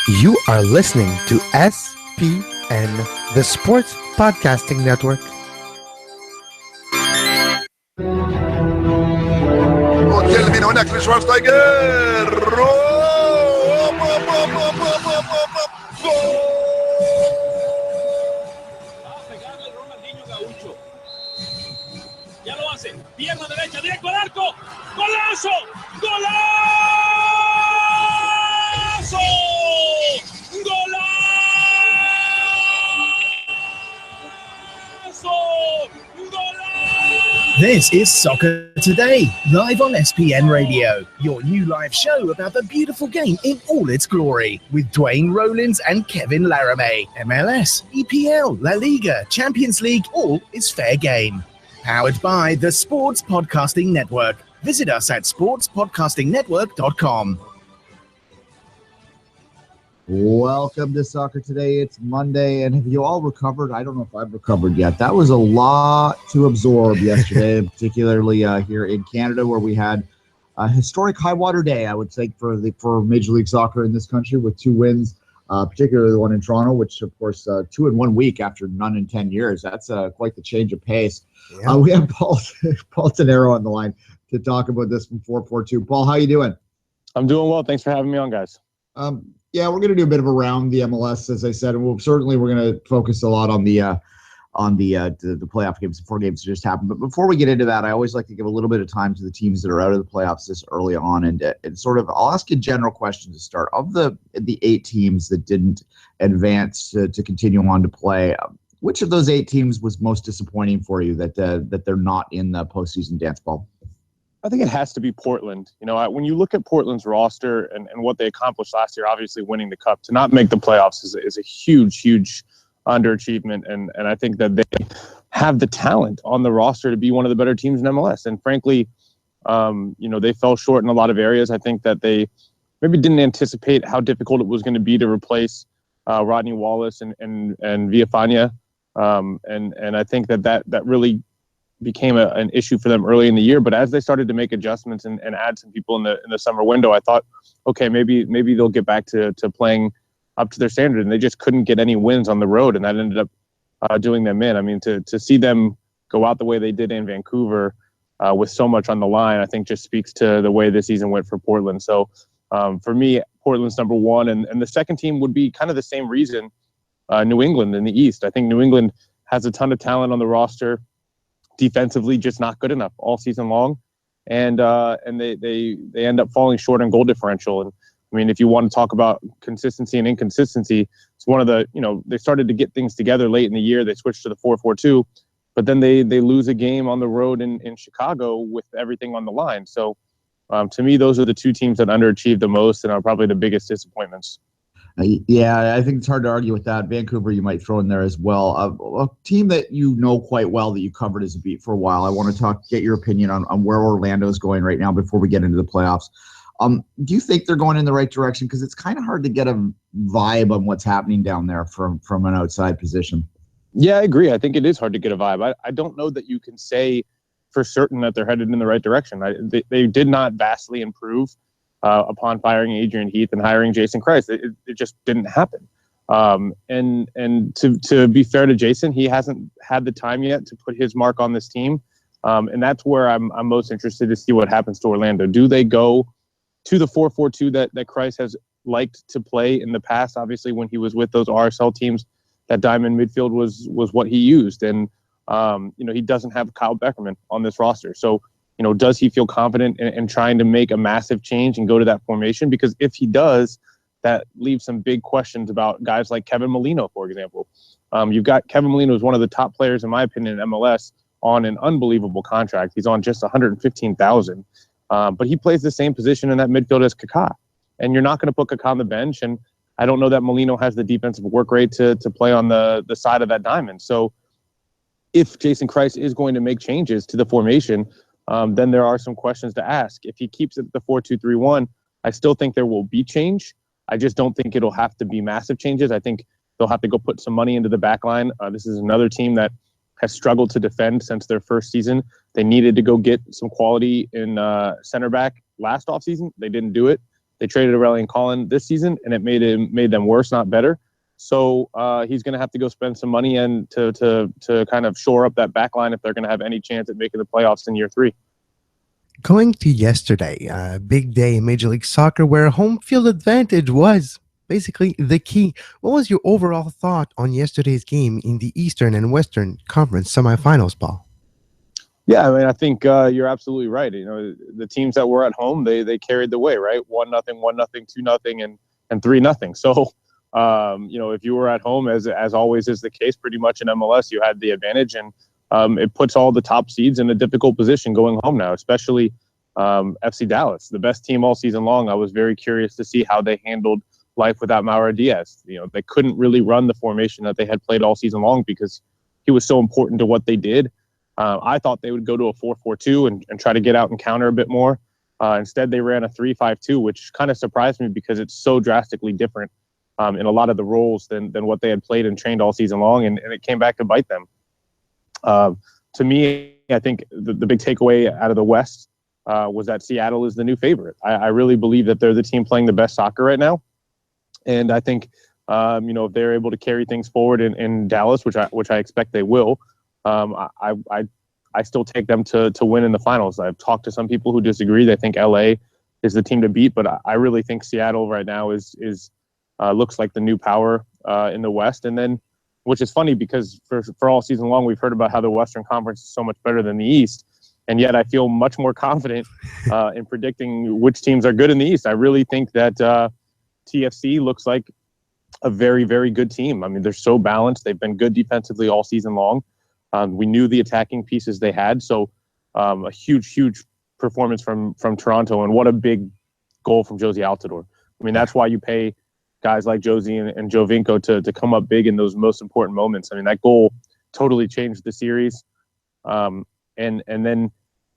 You are listening to SPN, the Sports Podcasting Network. وتجيل من هناك لشوارزنيجر Ya lo hace, pierna derecha, directo al arco, golazo, golazo, golazo. This is Soccer Today, live on SPN Radio, your new live show about the beautiful game in all its glory, with Duane, Rollins and Kevin Laramee. MLS, EPL, La Liga, Champions League, all is fair game. Powered by the Sports Podcasting Network. Visit us at sportspodcastingnetwork.com. Welcome to Soccer Today. It's Monday, and have you all recovered? I don't know if I've recovered yet. That was a lot to absorb yesterday, particularly here in Canada, where we had a historic high water day, I would think, for Major League Soccer in this country, with 2 wins, particularly the one in Toronto, which, of course, 2 in 1 week after none in 10 years. That's quite the change of pace. Yeah. We have Paul Tenorio on the line to talk about this from 442. Paul, how you doing? I'm doing well. Thanks for having me on, guys. Yeah, we're going to do a bit of a round the MLS, as I said, and we're going to focus a lot on the playoff games, the 4 games that just happened. But before we get into that, I always like to give a little bit of time to the teams that are out of the playoffs this early on, and sort of I'll ask you a general question to start. Of the 8 teams that didn't advance to continue on to play, which of those 8 teams was most disappointing for you that they're not in the postseason dance ball? I think it has to be Portland. You know, when you look at Portland's roster and what they accomplished last year, obviously winning the Cup, to not make the playoffs is a huge underachievement. And I think that they have the talent on the roster to be one of the better teams in MLS. And frankly, they fell short in a lot of areas. I think that they maybe didn't anticipate how difficult it was going to be to replace Rodney Wallace and Villafania. And I think that really became an issue for them early in the year. But as they started to make adjustments and add some people in the summer window, I thought, okay, maybe they'll get back to playing up to their standard. And they just couldn't get any wins on the road, and that ended up doing them in. I mean, to see them go out the way they did in Vancouver with so much on the line, I think just speaks to the way the season went for Portland. So for me, Portland's number 1, and the second team would be kind of the same reason, New England in the East. I think New England has a ton of talent on the roster. Defensively, just not good enough all season long, and they end up falling short on goal differential. And I mean, if you want to talk about consistency and inconsistency, it's one of the they started to get things together late in the year. They switched to the 4-4-2, but then they lose a game on the road in Chicago with everything on the line. So to me, those are the 2 teams that underachieved the most and are probably the biggest disappointments. Yeah, I think it's hard to argue with that. Vancouver you might throw in there as well. A team that you know quite well that you covered as a beat for a while. I want to get your opinion on where Orlando is going right now before we get into the playoffs. Do you think they're going in the right direction? Because it's kind of hard to get a vibe on what's happening down there from an outside position. Yeah, I agree. I think it is hard to get a vibe. I don't know that you can say for certain that they're headed in the right direction. They did not vastly improve upon firing Adrian Heath and hiring Jason Kreis. It just didn't happen. And to be fair to Jason, he hasn't had the time yet to put his mark on this team. And that's where I'm most interested to see what happens to Orlando. Do they go to the 4-4-2 that Kreis has liked to play in the past? Obviously, when he was with those RSL teams, that diamond midfield was what he used. And, he doesn't have Kyle Beckerman on this roster. So, does he feel confident in trying to make a massive change and go to that formation? Because if he does, that leaves some big questions about guys like Kevin Molino, for example. You've got Kevin Molino, who's one of the top players, in my opinion, in MLS, on an unbelievable contract. He's on just $115,000, but he plays the same position in that midfield as Kaká. And you're not going to put Kaká on the bench. And I don't know that Molino has the defensive work rate to play on the side of that diamond. So if Jason Kreis is going to make changes to the formation, then there are some questions to ask. If he keeps it the 4-2-3-1, I still think there will be change. I just don't think it'll have to be massive changes. I think they'll have to go put some money into the back line. This is another team that has struggled to defend since their first season. They needed to go get some quality in center back last offseason. They didn't do it. They traded Aurelian Collin this season, and it made them worse, not better. So he's going to have to go spend some money and to kind of shore up that back line if they're going to have any chance at making the playoffs in year 3. Going to yesterday, a big day in Major League Soccer where home field advantage was basically the key. What was your overall thought on yesterday's game in the Eastern and Western Conference semifinals, Paul? Yeah, I mean, I think you're absolutely right. You know, the teams that were at home, they carried the way, right? 1-0, 1-0, 2-0, and 3-0. So, you know, if you were at home, as always is the case, pretty much in MLS, you had the advantage, and it puts all the top seeds in a difficult position going home now, especially FC Dallas, the best team all season long. I was very curious to see how they handled life without Mauro Diaz. You know, they couldn't really run the formation that they had played all season long because he was so important to what they did. I thought they would go to a 4-4-2 and try to get out and counter a bit more. Instead, they ran a 3-5-2, which kind of surprised me because it's so drastically different in a lot of the roles than what they had played and trained all season long, and it came back to bite them. To me, I think the big takeaway out of the West was that Seattle is the new favorite. I really believe that they're the team playing the best soccer right now. And I think, you know, if they're able to carry things forward in Dallas, which I expect they will, I still take them to win in the finals. I've talked to some people who disagree. They think LA is the team to beat, but I really think Seattle right now is looks like the new power in the West. And then, which is funny because for all season long, we've heard about how the Western Conference is so much better than the East. And yet I feel much more confident in predicting which teams are good in the East. I really think that TFC looks like a very, very good team. I mean, they're so balanced. They've been good defensively all season long. We knew the attacking pieces they had. So a huge, huge performance from Toronto. And what a big goal from Josie Altidore. I mean, that's why you pay guys like Josie and Jovinko to come up big in those most important moments. I mean, that goal totally changed the series. And then,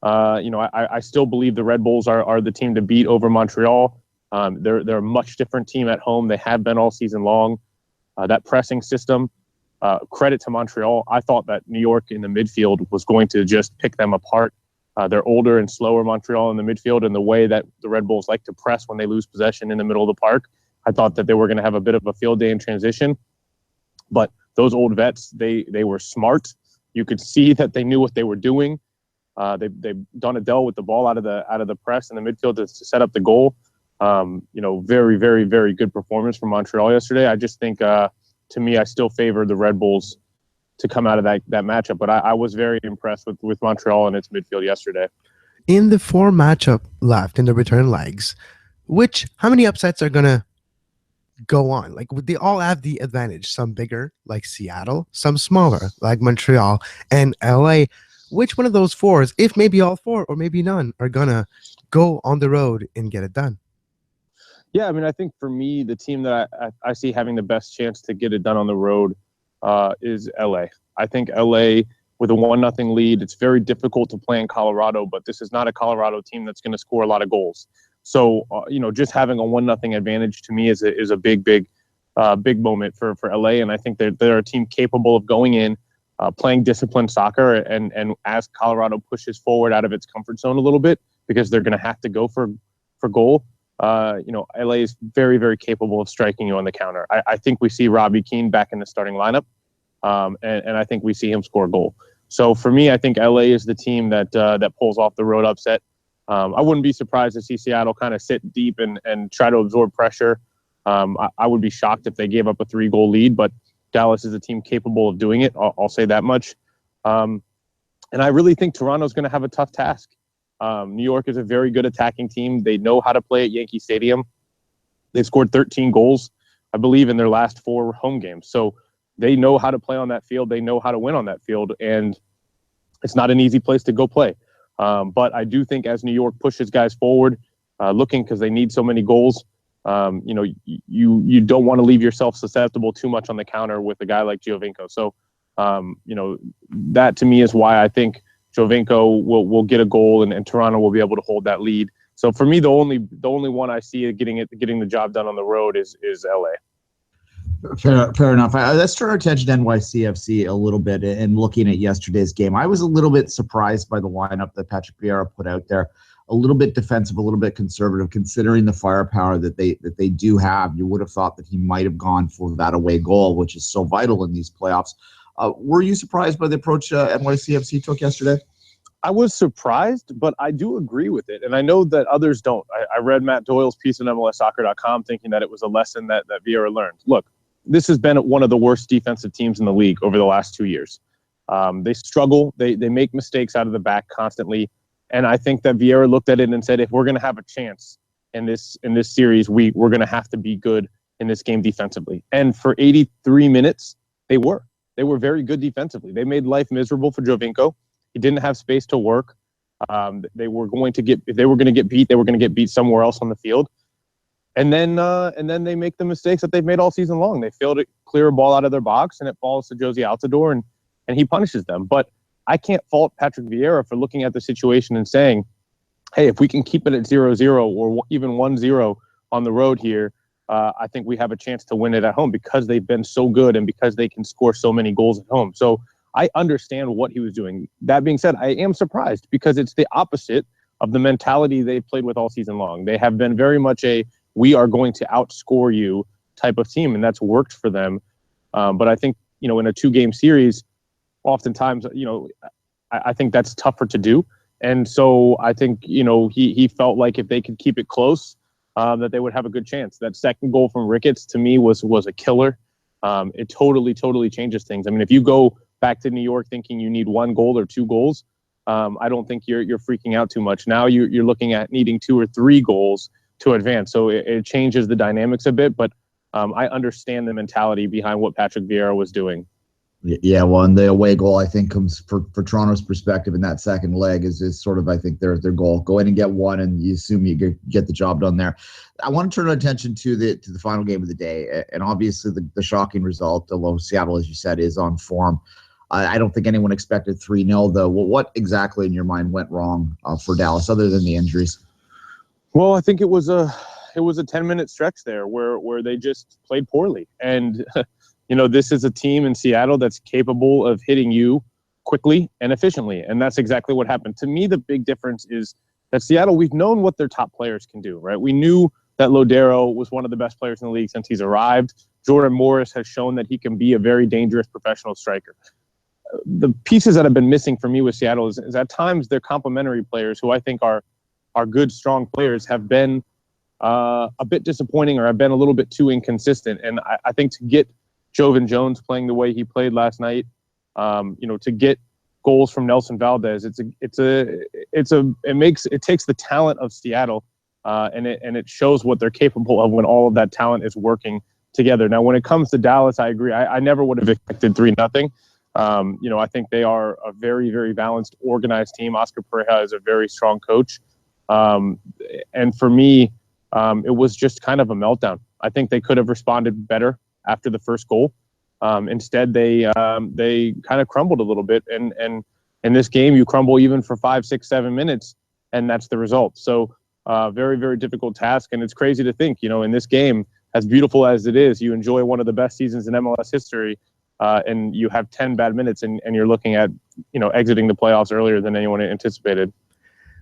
you know, I still believe the Red Bulls are the team to beat over Montreal. They're a much different team at home. They have been all season long. That pressing system, credit to Montreal. I thought that New York in the midfield was going to just pick them apart. They're older and slower, Montreal in the midfield, and the way that the Red Bulls like to press when they lose possession in the middle of the park. I thought that they were going to have a bit of a field day in transition. But those old vets, they were smart. You could see that they knew what they were doing. They've done Adele with the ball out of the press in the midfield to set up the goal. You know, very, very, very good performance from Montreal yesterday. I just think, to me, I still favor the Red Bulls to come out of that matchup. But I was very impressed with Montreal and its midfield yesterday. In the 4 matchup left in the return legs, how many upsets are going to go on? Like, would they all have the advantage? Some bigger, like Seattle, some smaller, like Montreal and LA. Which one of those 4s, if maybe all 4 or maybe none, are going to go on the road and get it done? Yeah, I mean, I think for me, the team that I see having the best chance to get it done on the road is LA. I think LA, with a 1-0 lead, it's very difficult to play in Colorado, but this is not a Colorado team that's going to score a lot of goals. So, you know, just having a 1-0 advantage to me is a big moment for LA. And I think they're a team capable of going in, playing disciplined soccer. And as Colorado pushes forward out of its comfort zone a little bit, because they're going to have to go for goal, you know, LA is very, very capable of striking you on the counter. I think we see Robbie Keane back in the starting lineup, and I think we see him score a goal. So for me, I think LA is the team that pulls off the road upset. I wouldn't be surprised to see Seattle kind of sit deep and try to absorb pressure. I would be shocked if they gave up a 3-goal lead, but Dallas is a team capable of doing it. I'll say that much. And I really think Toronto's going to have a tough task. New York is a very good attacking team. They know how to play at Yankee Stadium. They've scored 13 goals, I believe, in their last 4 home games. So they know how to play on that field. They know how to win on that field. And it's not an easy place to go play. But I do think as New York pushes guys forward, looking because they need so many goals, you know, you don't want to leave yourself susceptible too much on the counter with a guy like Giovinco. So, you know, that to me is why I think Giovinco will get a goal and Toronto will be able to hold that lead. So for me, the only one I see getting the job done on the road is LA. Fair enough. Let's turn our attention to NYCFC a little bit and looking at yesterday's game. I was a little bit surprised by the lineup that Patrick Vieira put out there. a little bit defensive, a little bit conservative, considering the firepower that they do have. You would have thought that he might have gone for that away goal, which is so vital in these playoffs. Were you surprised by the approach NYCFC took yesterday? I was surprised, but I do agree with it. And I know that others don't. I read Matt Doyle's piece on MLSsoccer.com thinking that it was a lesson that Vieira learned. Look, this has been one of the worst defensive teams in the league over the last 2 years. They struggle. They make mistakes out of the back constantly. And I think that Vieira looked at it and said, if we're going to have a chance in this series, we're going to have to be good in this game defensively. And for 83 minutes, they were. They were very good defensively. They made life miserable for Jovinko. He didn't have space to work. If they were going to get beat, they were going to get beat somewhere else on the field. And then they make the mistakes that they've made all season long. They fail to clear a ball out of their box, and it falls to Josie Altidore, and he punishes them. But I can't fault Patrick Vieira for looking at the situation and saying, hey, if we can keep it at 0-0 or even 1-0 on the road here, I think we have a chance to win it at home because they've been so good and because they can score so many goals at home. So I understand what he was doing. That being said, I am surprised because it's the opposite of the mentality they played with all season long. They have been very much we are going to outscore you type of team, and that's worked for them. But I think, in a 2-game series, oftentimes, I think that's tougher to do. And so I think, he felt like if they could keep it close, that they would have a good chance. That second goal from Ricketts, to me, was a killer. It totally changes things. I mean, if you go back to New York thinking you need 1 goal or 2 goals, I don't think you're freaking out too much. Now you're looking at needing 2 or 3 goals to advance. So it changes the dynamics a bit, but I understand the mentality behind what Patrick Vieira was doing. Yeah, well, and the away goal, I think, comes for Toronto's perspective in that second leg is sort of, I think, their goal. Go in and get 1, and you assume you get the job done there. I want to turn attention to the final game of the day, and obviously the shocking result, although Seattle, as you said, is on form. I don't think anyone expected 3-0, though. Well, what exactly in your mind went wrong for Dallas, other than the injuries? Well, I think it was a 10-minute stretch there where they just played poorly. And, this is a team in Seattle that's capable of hitting you quickly and efficiently. And that's exactly what happened. To me, the big difference is that Seattle, we've known what their top players can do, right? We knew that Lodero was one of the best players in the league since he's arrived. Jordan Morris has shown that he can be a very dangerous professional striker. The pieces that have been missing for me with Seattle is at times their complementary players, who I think are good, strong players, have been a bit disappointing or have been a little bit too inconsistent. And I think to get Jovan Jones playing the way he played last night, to get goals from Nelson Valdez, it takes the talent of Seattle and it shows what they're capable of when all of that talent is working together. Now, when it comes to Dallas, I agree. I never would have expected 3-0. I think they are a very, very balanced, organized team. Oscar Pareja is a very strong coach. And for me, it was just kind of a meltdown. I think they could have responded better after the first goal. Instead, they kind of crumbled a little bit. And in this game, you crumble even for 5, 6, 7 minutes, and that's the result. So very, very difficult task. And it's crazy to think, in this game, as beautiful as it is, you enjoy one of the best seasons in MLS history, and you have 10 bad minutes, and you're looking at, exiting the playoffs earlier than anyone anticipated.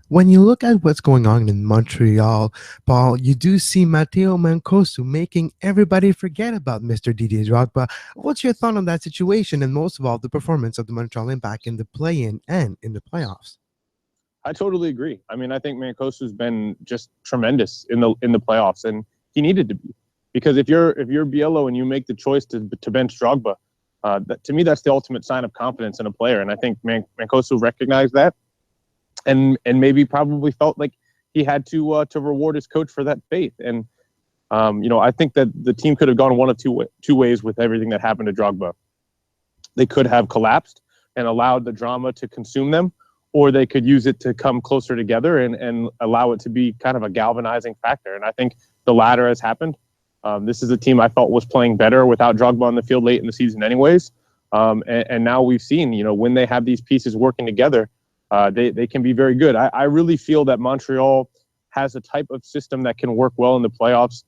When you look at what's going on in Montreal, Paul, you do see Matteo Mancosu making everybody forget about Mr. Didier Drogba. What's your thought on that situation, and most of all, the performance of the Montreal Impact in the play-in and in the playoffs? I totally agree. I mean, I think Mancosu's been just tremendous in the playoffs, and he needed to be, because if you're Biello and you make the choice to bench Drogba, to me that's the ultimate sign of confidence in a player, and I think Mancosu recognized that. And maybe probably felt like he had to reward his coach for that faith. And, I think that the team could have gone one of two ways with everything that happened to Drogba. They could have collapsed and allowed the drama to consume them, or they could use it to come closer together and allow it to be kind of a galvanizing factor. And I think the latter has happened. This is a team I felt was playing better without Drogba on the field late in the season anyways. And now we've seen, when they have these pieces working together, they can be very good. I really feel that Montreal has a type of system that can work well in the playoffs.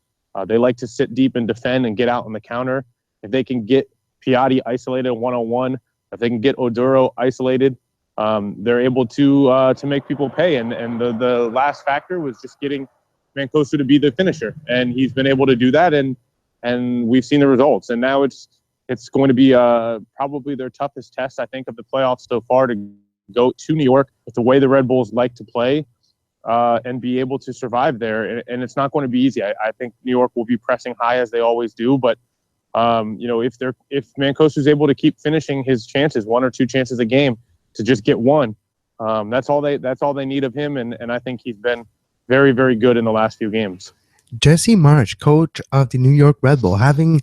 They like to sit deep and defend and get out on the counter. If they can get Piatti isolated one-on-one, if they can get Oduro isolated, they're able to make people pay. And the last factor was just getting Mancosu to be the finisher, and he's been able to do that, and we've seen the results. And now it's going to be probably their toughest test, I think, of the playoffs so far, to go to New York with the way the Red Bulls like to play and be able to survive there. And it's not going to be easy. I think New York will be pressing high as they always do, but if Mancosu is able to keep finishing his chances, 1 or 2 chances a game, to just get one, that's all they need of him. And I think he's been very, very good in the last few games. Jesse Marsch, coach of the New York Red Bull, having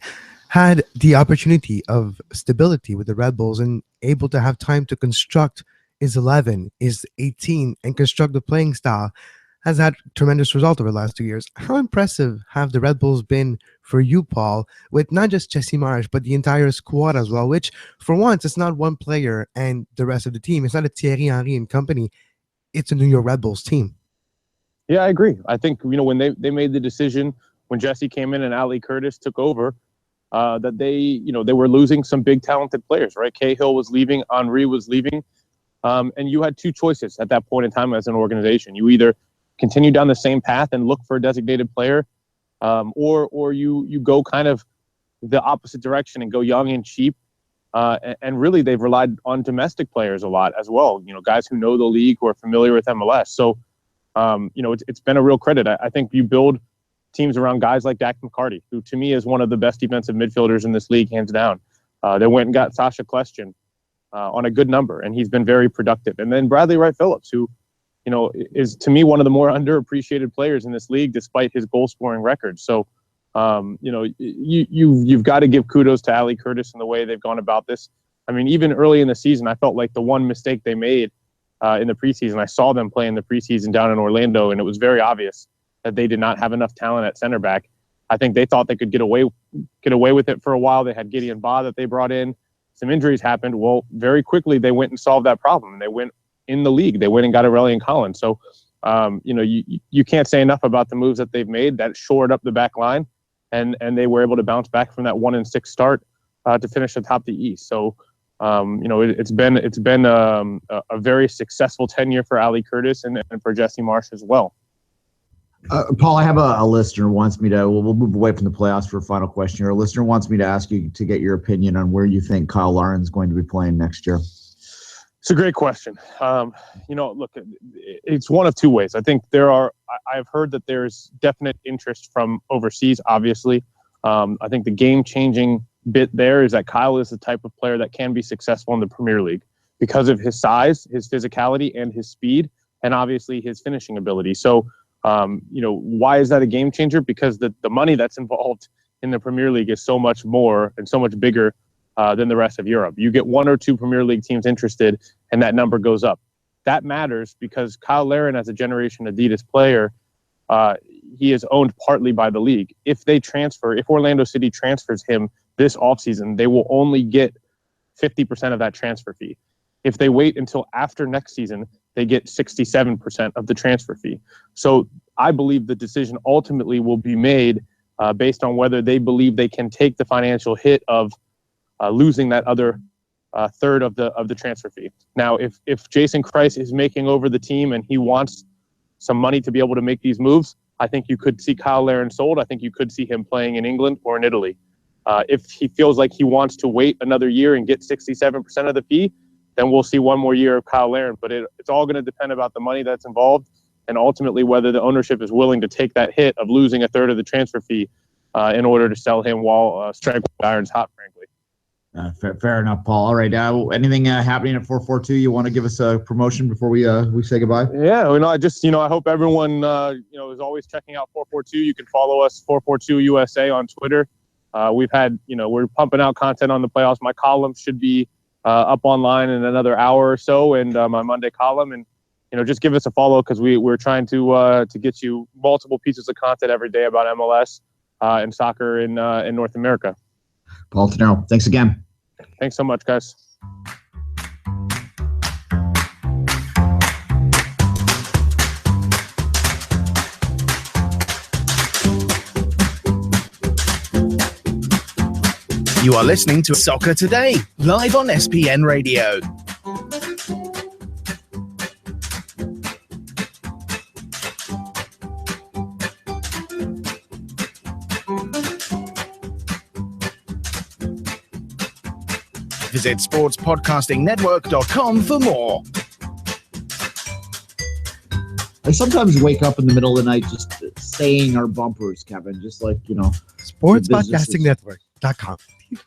had the opportunity of stability with the Red Bulls and able to have time to construct his 11, his 18, and construct the playing style, has had tremendous result over the last 2 years. How impressive have the Red Bulls been for you, Paul, with not just Jesse Marsch, but the entire squad as well, which for once, it's not one player and the rest of the team. It's not a Thierry Henry and company. It's a New York Red Bulls team. Yeah, I agree. I think, when they made the decision, when Jesse came in and Ali Curtis took over, that they were losing some big talented players, right? Cahill was leaving, Henry was leaving. And you had 2 choices at that point in time as an organization. You either continue down the same path and look for a designated player, or you go kind of the opposite direction and go young and cheap. And really, they've relied on domestic players a lot as well. Guys who know the league, who are familiar with MLS. So, it's been a real credit. I think you build teams around guys like Dak McCarty, who to me is one of the best defensive midfielders in this league, hands down. They went and got Sasha Kljestan on a good number, and he's been very productive. And then Bradley Wright Phillips, who is to me one of the more underappreciated players in this league, despite his goal scoring record. So, you've got to give kudos to Ali Curtis and the way they've gone about this. I mean, even early in the season, I felt like the one mistake they made in the preseason, I saw them play in the preseason down in Orlando, and it was very obvious that they did not have enough talent at center back. I think they thought they could get away with it for a while. They had Gideon Ba that they brought in. Some injuries happened. Well, very quickly they went and solved that problem. They went in the league. They went and got Aurelian Collins. So, you can't say enough about the moves that they've made that shored up the back line, and they were able to bounce back from that 1-6 start to finish atop the East. So, it's been a very successful tenure for Ali Curtis and for Jesse Marsch as well. Paul, I have a listener wants me to, we'll move away from the playoffs for a final question here. A listener wants me to ask you to get your opinion on where you think Kyle Larin is going to be playing next year. It's a great question. Look, it's one of 2 ways. I think I've heard that there's definite interest from overseas, obviously. I think the game-changing bit there is that Kyle is the type of player that can be successful in the Premier League because of his size, his physicality, and his speed, and obviously his finishing ability. So, why is that a game changer? Because the money that's involved in the Premier League is so much more and so much bigger than the rest of Europe. You get 1 or 2 Premier League teams interested, and that number goes up. That matters because Kyle Larin, as a Generation Adidas player, he is owned partly by the league. If Orlando City transfers him this offseason, they will only get 50% of that transfer fee. If they wait until after next season, they get 67% of the transfer fee. So I believe the decision ultimately will be made based on whether they believe they can take the financial hit of losing that other third of the transfer fee. Now, if Jason Kreis is making over the team and he wants some money to be able to make these moves, I think you could see Kyle Larin sold. I think you could see him playing in England or in Italy. If he feels like he wants to wait another year and get 67% of the fee, then we'll see 1 more year of Kyle Larin. But it's all going to depend about the money that's involved and ultimately whether the ownership is willing to take that hit of losing a third of the transfer fee in order to sell him while striking iron's hot, frankly. Fair enough, Paul. All right. Anything happening at 442? You want to give us a promotion before we say goodbye? Yeah. I hope everyone, is always checking out 442. You can follow us, 442USA on Twitter. We've had, we're pumping out content on the playoffs. My column should be up online in another hour or so, and my Monday column. And, just give us a follow because we're trying to get you multiple pieces of content every day about MLS and soccer in North America. Paul Tenorio, thanks again. Thanks so much, guys. You are listening to Soccer Today, live on SPN Radio. Visit sportspodcastingnetwork.com for more. I sometimes wake up in the middle of the night just saying our bumpers, Kevin, just like, Sportspodcastingnetwork.com.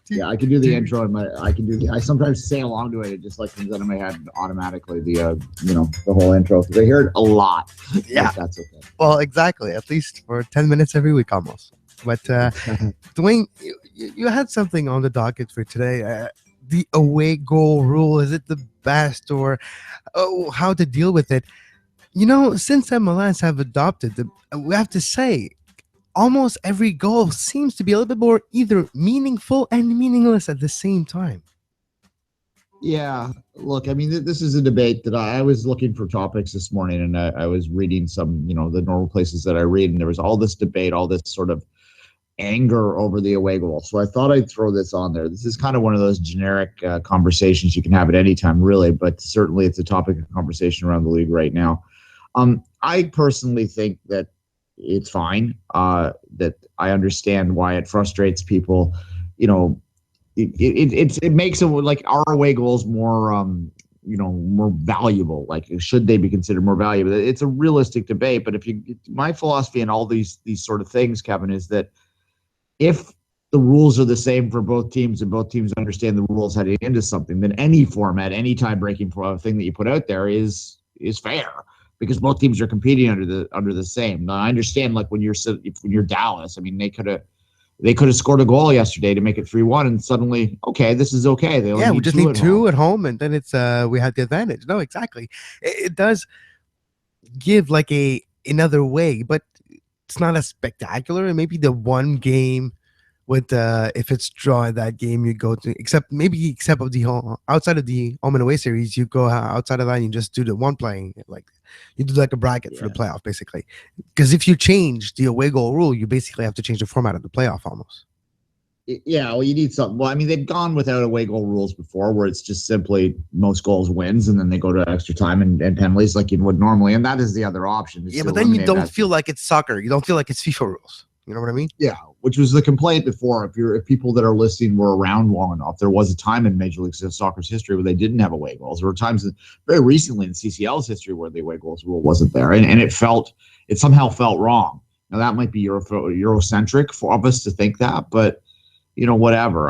Yeah, I can do the intro and I sometimes sing along to it. It just like comes out of my head automatically, the whole intro, because I hear it a lot. Yeah. Like, that's okay. Well, exactly. At least for 10 minutes every week almost. But Duane, you had something on the docket for today. The away goal rule, is it the best, or how to deal with it? Since MLS have adopted we have to say, almost every goal seems to be a little bit more either meaningful and meaningless at the same time. Yeah, look, I mean, this is a debate that I was looking for topics this morning, and I was reading some, the normal places that I read, and there was all this debate, all this sort of anger over the away goal. So I thought I'd throw this on there. This is kind of one of those generic conversations you can have at any time, really, but certainly it's a topic of conversation around the league right now. I personally think that it's fine, that I understand why it frustrates people. It makes it like our away goals more, more valuable. Like, should they be considered more valuable? It's a realistic debate, but my philosophy in all these sort of things, Kevin, is that if the rules are the same for both teams and both teams understand the rules heading into something, then any format, any tie-breaking thing that you put out there is fair, because both teams are competing under the same. Now, I understand, like when you're Dallas, I mean, they could have scored a goal yesterday to make it 3-1, and suddenly, okay, this is okay. We just need two at home, and then it's we had the advantage. No, exactly. It does give like another way, but it's not as spectacular. And maybe the one game with if it's draw that game, you go to except of the outside of the home and away series, you go outside of that and you just do the one playing, like you do like a bracket for the playoff, basically. Because if you change the away goal rule, you basically have to change the format of the playoff almost. Yeah, well, you need something. Well, I mean, they've gone without away goal rules before, where it's just simply most goals wins, and then they go to extra time and penalties like you would normally, and that is the other option. Yeah, but then you don't feel like it's soccer. You don't feel like it's FIFA rules. You know what I mean? Yeah, which was the complaint before. If people that are listening were around long enough, there was a time in Major League Soccer's history where they didn't have away goals. There were times very recently in CCL's history where the away goals rule wasn't there, and it somehow felt wrong. Now that might be Eurocentric for us to think that, but whatever.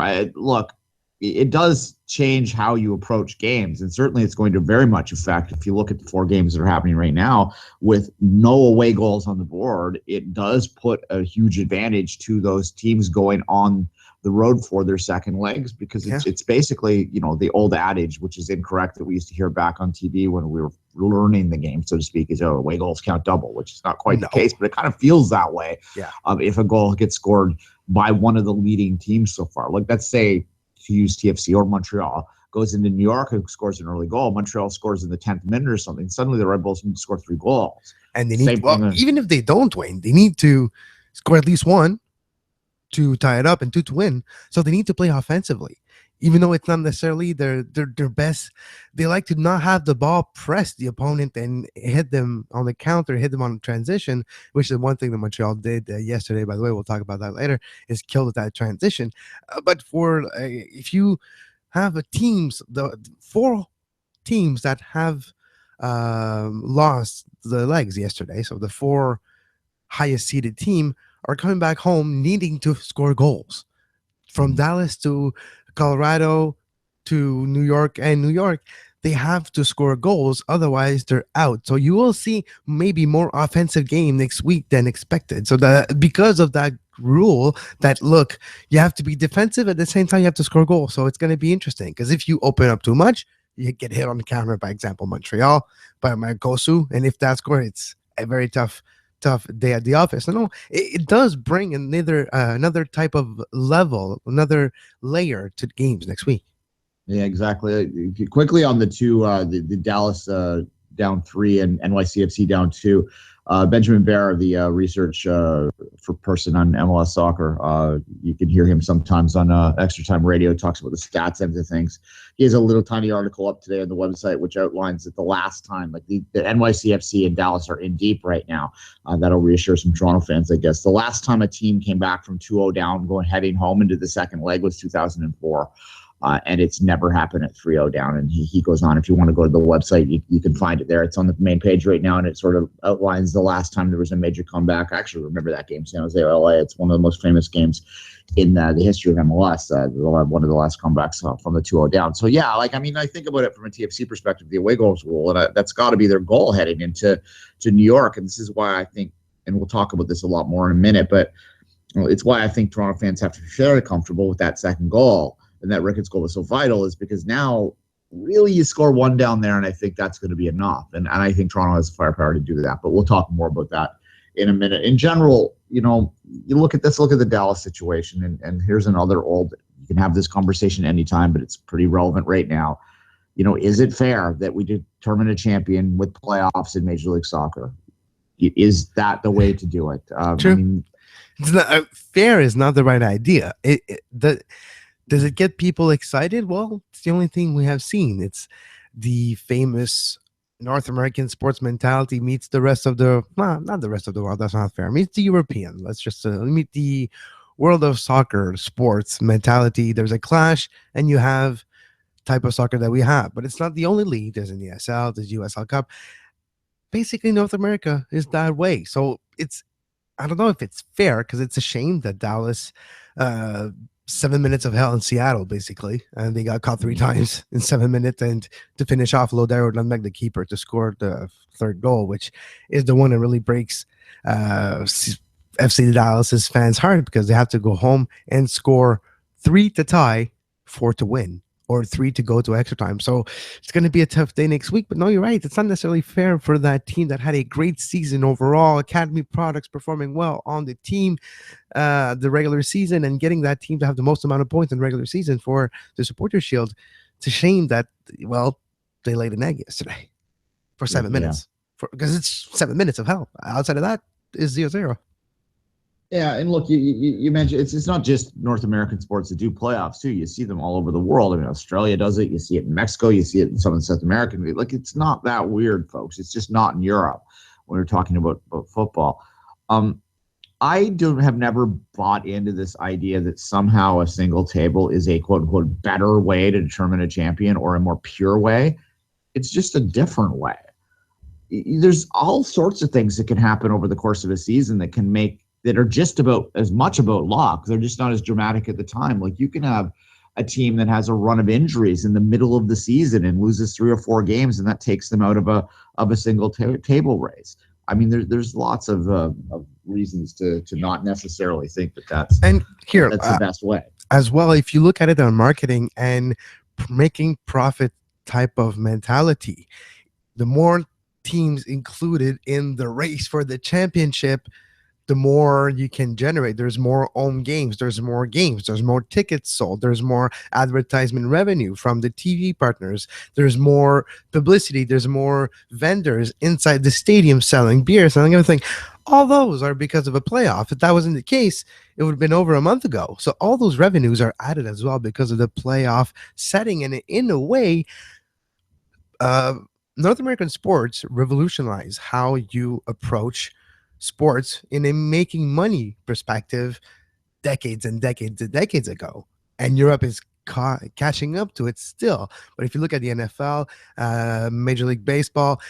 It does change how you approach games, and certainly it's going to very much affect, if you look at the 4 games that are happening right now with no away goals on the board, it does put a huge advantage to those teams going on the road for their second legs, because it's basically, the old adage, which is incorrect, that we used to hear back on TV when we were learning the game, so to speak, is away goals count double, which is not quite the case, but it kind of feels that way. Yeah. If a goal gets scored by one of the leading teams so far, like let's say, to use TFC or Montreal, goes into New York and scores an early goal. Montreal scores in the 10th minute or something. Suddenly the Red Bulls need to score 3 goals. And they need even if they don't, Duane, they need to score at least 1 to tie it up and 2 to win. So they need to play offensively. Even though it's not necessarily their best, they like to not have the ball press the opponent and hit them on the counter, hit them on transition, which is one thing that Montreal did yesterday. By the way, we'll talk about that later, is killed that transition. But if you have the 4 teams that have lost the legs yesterday, so the 4 highest seeded team are coming back home needing to score goals. From Dallas to Colorado to New York, they have to score goals, otherwise they're out. So you will see maybe more offensive game next week than expected. So because of that rule, that look, you have to be defensive at the same time you have to score goals. So it's going to be interesting, because if you open up too much, you get hit on the counter by example Montreal, by Marcosu, and if that score, it's a very tough day at the office. No, it does bring another type of level, another layer to games next week. Yeah, exactly. Quickly on the 2, the Dallas down 3 and NYCFC down 2. Benjamin Bear, the research for person on MLS Soccer, you can hear him sometimes on Extra Time Radio, talks about the stats end of things. He has a little tiny article up today on the website which outlines that the last time, like the NYCFC and Dallas are in deep right now. That'll reassure some Toronto fans, I guess. The last time a team came back from 2-0 down, heading home into the second leg, was 2004. And it's never happened at 3-0 down. And he goes on, if you want to go to the website, you can find it there. It's on the main page right now, and it sort of outlines the last time there was a major comeback. I actually remember that game, San Jose or LA. It's one of the most famous games in the history of MLS, one of the last comebacks from the 2-0 down. So, yeah, I think about it from a TFC perspective, the away goals rule, and that's got to be their goal heading into New York. And this is why I think, and we'll talk about this a lot more in a minute, but it's why I think Toronto fans have to be fairly comfortable with that second goal. And that Ricketts goal was so vital is because now really you score one down there, and I think that's going to be enough. And I think Toronto has the firepower to do that, but we'll talk more about that in a minute. In general, you look at the Dallas situation, and here's another you can have this conversation anytime, but it's pretty relevant right now. Is it fair that we determine a champion with playoffs in Major League Soccer? Is that the way to do it? True. It's not, fair is not the right idea. Does it get people excited? Well, it's the only thing we have seen. It's the famous North American sports mentality meets the rest of the, not the rest of the world. That's not fair. Meets the European. Let's just meet the world of soccer sports mentality. There's a clash, and you have type of soccer that we have, but it's not the only league. There's an ESL, there's USL Cup. Basically, North America is that way. So I don't know if it's fair, because it's a shame that Dallas, 7 minutes of hell in Seattle, basically, and they got caught 3 times in 7 minutes. And to finish off, Lodero Nutmeg, the keeper, to score the third goal, which is the one that really breaks FC Dallas's fans' heart, because they have to go home and score 3 to tie, 4 to win, or 3 to go to extra time. So it's going to be a tough day next week. But no, you're right. It's not necessarily fair for that team that had a great season overall, academy products performing well on the team, the regular season, and getting that team to have the most amount of points in regular season for the Supporters Shield. It's a shame that, they laid an egg yesterday for 7 minutes, because it's 7 minutes of hell. Outside of that is 0-0. Yeah, and look, you mentioned it's not just North American sports that do playoffs too. You see them all over the world. Australia does it. You see it in Mexico. You see it in some of the South American. It's not that weird, folks. It's just not in Europe when we're talking about football. I have never bought into this idea that somehow a single table is a quote unquote better way to determine a champion, or a more pure way. It's just a different way. There's all sorts of things that can happen over the course of a season that are just about as much about luck. They're just not as dramatic at the time. Like, you can have a team that has a run of injuries in the middle of the season and loses 3 or 4 games, and that takes them out of a single table race. There's lots of reasons to not necessarily think that's the best way. As well, if you look at it on marketing and making profit type of mentality, the more teams included in the race for the championship, the more you can generate. There's more home games, there's more tickets sold, there's more advertisement revenue from the TV partners, there's more publicity, there's more vendors inside the stadium selling beer, selling everything. All those are because of a playoff. If that wasn't the case, it would have been over a month ago. So all those revenues are added as well because of the playoff setting. And in a way, North American sports revolutionize how you approach sports in a making money perspective decades and decades and decades ago, and Europe is catching up to it still. But if you look at the NFL, Major League Baseball,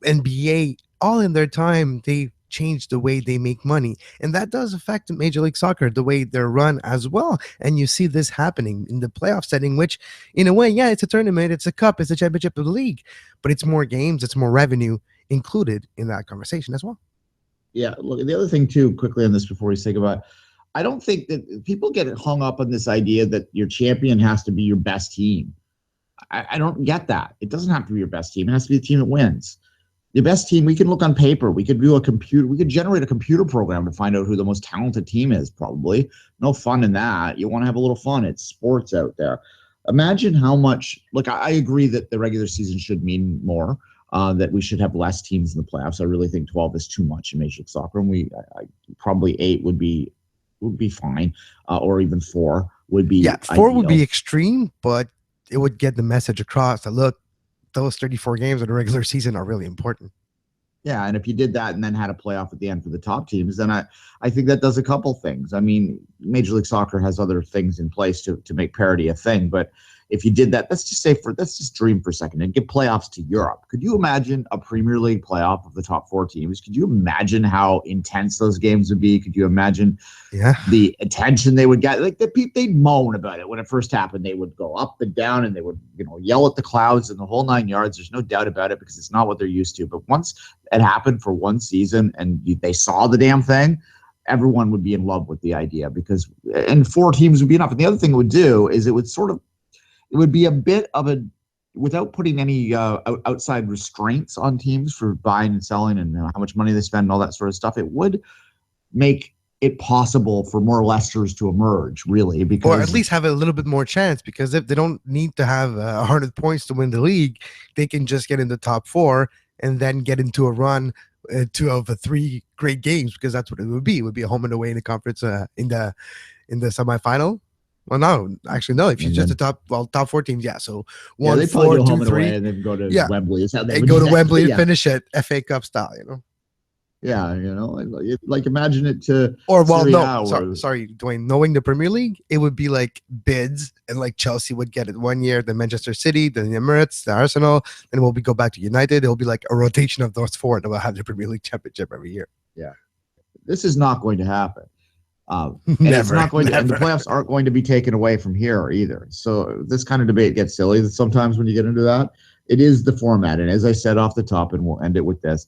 NBA, all in their time, they changed the way they make money, and that does affect Major League Soccer, the way they're run as well. And you see this happening in the playoff setting, which in a way, it's a tournament, it's a cup, it's a championship of the league, but it's more games, it's more revenue included in that conversation as well. Yeah, look, the other thing too, quickly on this before we say goodbye, I don't think that people get hung up on this idea that your champion has to be your best team. I don't get that. It doesn't have to be your best team. It has to be the team that wins. The best team, we can look on paper. We could generate a computer program to find out who the most talented team is, probably. No fun in that. You want to have a little fun. It's sports out there. Imagine how much, look, I agree that the regular season should mean more. That we should have less teams in the playoffs. I really think 12 is too much in Major League Soccer, and probably 8 would be fine, or even 4 would be. Yeah, 4 ideal. Would be extreme, but it would get the message across that look, those 34 games of the regular season are really important. Yeah, and if you did that and then had a playoff at the end for the top teams, then I think that does a couple things. I mean, Major League Soccer has other things in place to make parity a thing, but if you did that, let's just dream for a second and get playoffs to Europe. Could you imagine a Premier League playoff of the top 4 teams? Could you imagine how intense those games would be? Could you imagine the attention they would get? Like they'd moan about it when it first happened. They would go up and down and they would, yell at the clouds and the whole 9 yards. There's no doubt about it because it's not what they're used to. But once it happened for one season and they saw the damn thing, everyone would be in love with the idea and 4 teams would be enough. And the other thing it would do is it would be a bit of without putting any outside restraints on teams for buying and selling and how much money they spend and all that sort of stuff. It would make it possible for more Leicesters to emerge, really, or at least have a little bit more chance, because if they don't need to have 100 points to win the league, they can just get in the top 4 and then get into a run 2 of the 3 great games, because that's what it would be. It would be a home and away in the conference in the semifinal. Well, no, actually, no. If you just the top 4 teams, yeah. So 1, 4, 2, 3, and then go to Wembley. Is how they go to Wembley and finish it FA Cup style, Yeah, like imagine it to. Or sorry, Duane. Knowing the Premier League, it would be like bids, and like Chelsea would get it one year, then Manchester City, then the Emirates, the Arsenal, then we'll go back to United. It'll be like a rotation of those 4 that will have the Premier League championship every year. Yeah, this is not going to happen. It's not going to, and the playoffs aren't going to be taken away from here either. So this kind of debate gets silly sometimes when you get into that. It is the format, and as I said off the top, and we'll end it with this: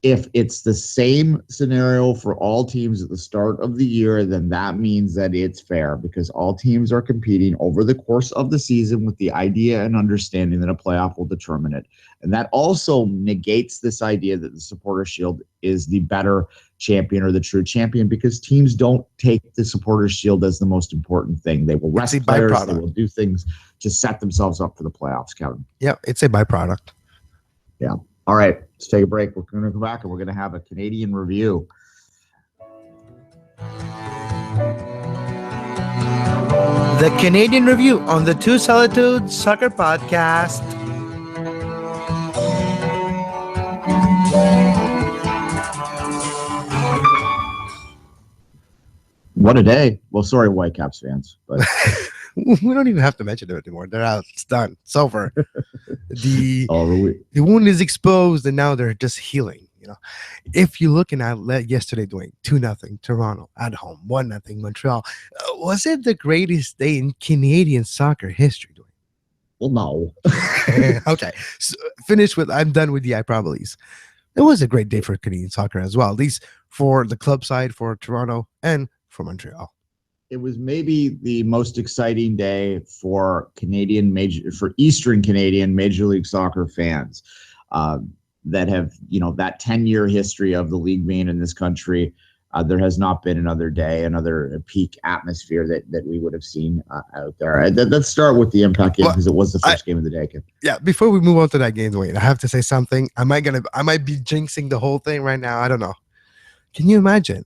if it's the same scenario for all teams at the start of the year, then that means that it's fair, because all teams are competing over the course of the season with the idea and understanding that a playoff will determine it. And that also negates this idea that the Supporters' Shield is the better champion or the true champion, because teams don't take the Supporters' Shield as the most important thing. They will rest players. They will do things to set themselves up for the playoffs, Kevin. Yeah, it's a byproduct. Yeah. All right, let's take a break. We're going to come back and we're going to have a Canadian review. The Canadian review on the Two Solitudes Soccer Podcast. What a day. Well, sorry, Whitecaps fans, but we don't even have to mention it anymore. They're out. It's done. It's over. The wound is exposed, and now they're just healing. If you're looking at yesterday, Duane, 2-0 Toronto at home, 1-0 Montreal. Was it the greatest day in Canadian soccer history, Duane? Well, no. Okay. So finish with, I'm done with the hyperboles. It was a great day for Canadian soccer as well, at least for the club side, for Toronto, and for Montreal. It was maybe the most exciting day for Eastern Canadian Major League Soccer fans that have, that 10-year history of the league being in this country. There has not been another day, another peak atmosphere that we would have seen out there. Let's start with the Impact game, because it was the first game of the day. Yeah, before we move on to that game, Duane, I have to say something. I might be jinxing the whole thing right now. I don't know. Can you imagine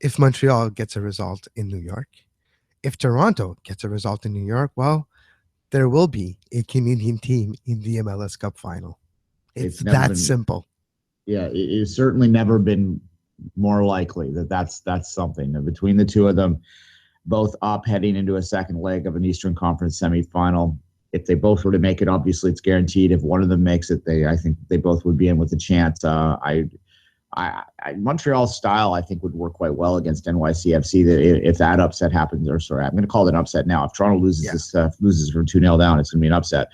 if Montreal gets a result in New York? If Toronto gets a result in New York, well, there will be a Canadian team in the MLS Cup final. It's that simple. Yeah, it's certainly never been more likely that's something. And between the two of them, both up heading into a second leg of an Eastern Conference semifinal, if they both were to make it, obviously it's guaranteed. If one of them makes it, I think they both would be in with a chance. Montreal's style, I think, would work quite well against NYCFC. If that upset happens, or sorry, I'm going to call it an upset now. If Toronto loses loses from 2-0 down, it's going to be an upset,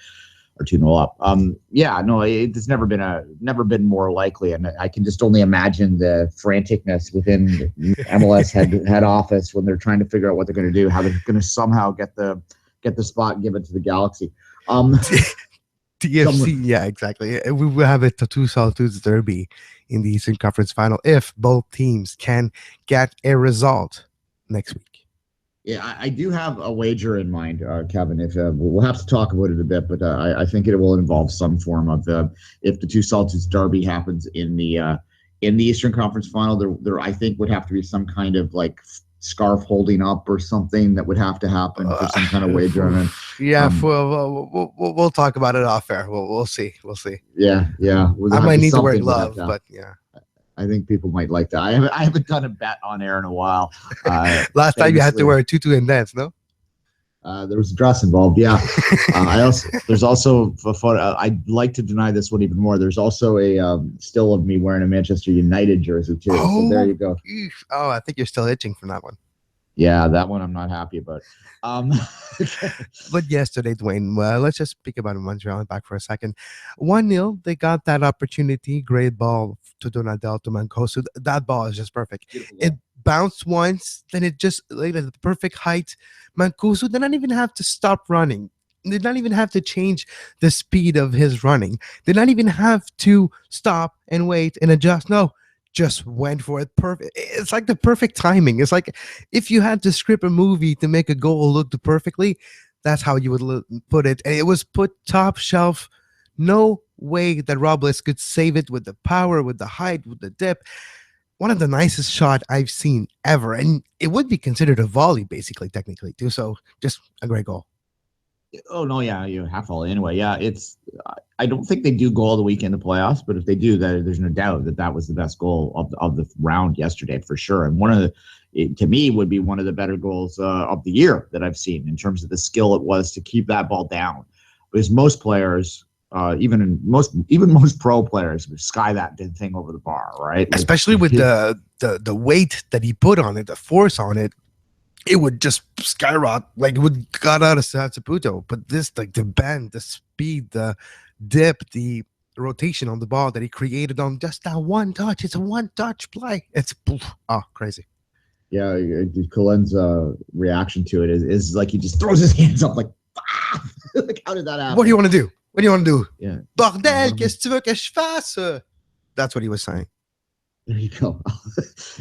or 2-0 up. It's never been more likely, and I can just only imagine the franticness within MLS head office when they're trying to figure out what they're going to do, how they're going to somehow get the spot and give it to the Galaxy. TFC, yeah, exactly. We will have a Two Solitudes derby in the Eastern Conference final if both teams can get a result next week. Yeah, I do have a wager in mind, Kevin. If we'll have to talk about it a bit, but I think it will involve some form of if the Two Solitudes derby happens in the Eastern Conference final, there I think would have to be some kind of like scarf holding up or something that would have to happen for some kind of wager. And yeah, we'll talk about it off air. We'll see. Yeah. I might need to wear gloves, but yeah. I think people might like that. I haven't done a bet on air in a while. Last time you had to wear a tutu and dance, no? There was a dress involved. Yeah. There's also a photo. I'd like to deny this one even more. There's also a still of me wearing a Manchester United jersey too. So there you go. Oh, I think you're still itching from that one. Yeah, that one I'm not happy about. But yesterday, Duane, let's just speak about Montreal back for a second. 1-0, they got that opportunity. Great ball to Donadel, to Mancosu. That ball is just perfect. It bounced once, then it just laid at the perfect height. Mancosu did not even have to stop running. Did not even have to change the speed of his running. Did not even have to stop and wait and adjust. No, just went for it. Perfect. It's like the perfect timing. It's like if you had to script a movie to make a goal look perfectly, that's how you would put it. And it was put top shelf. No way that Robles could save it with the power, with the height, with the dip. One of the nicest shot I've seen ever. And it would be considered a volley, basically, technically, too. So just a great goal. Oh, no, yeah, you half volley anyway. Yeah, I don't think they do goal of the week in the playoffs, but if they do, there's no doubt that was the best goal of the round yesterday for sure. And to me, would be one of the better goals of the year that I've seen in terms of the skill it was to keep that ball down. Because most players, even most pro players, would sky that thing over the bar, right? Like, especially with the weight that he put on it, the force on it. It would just skyrocket, like it would got out of Saputo. But this, like the bend, the speed, the dip, the rotation on the ball that he created on just that one touch. It's a one-touch play. It's crazy. Yeah, Colin's reaction to it is like he just throws his hands up like, like how did that happen? What do you want to do? What do you want to do? Yeah. Bordel, qu'est-ce que tu veux que je fasse? That's what he was saying. There you go.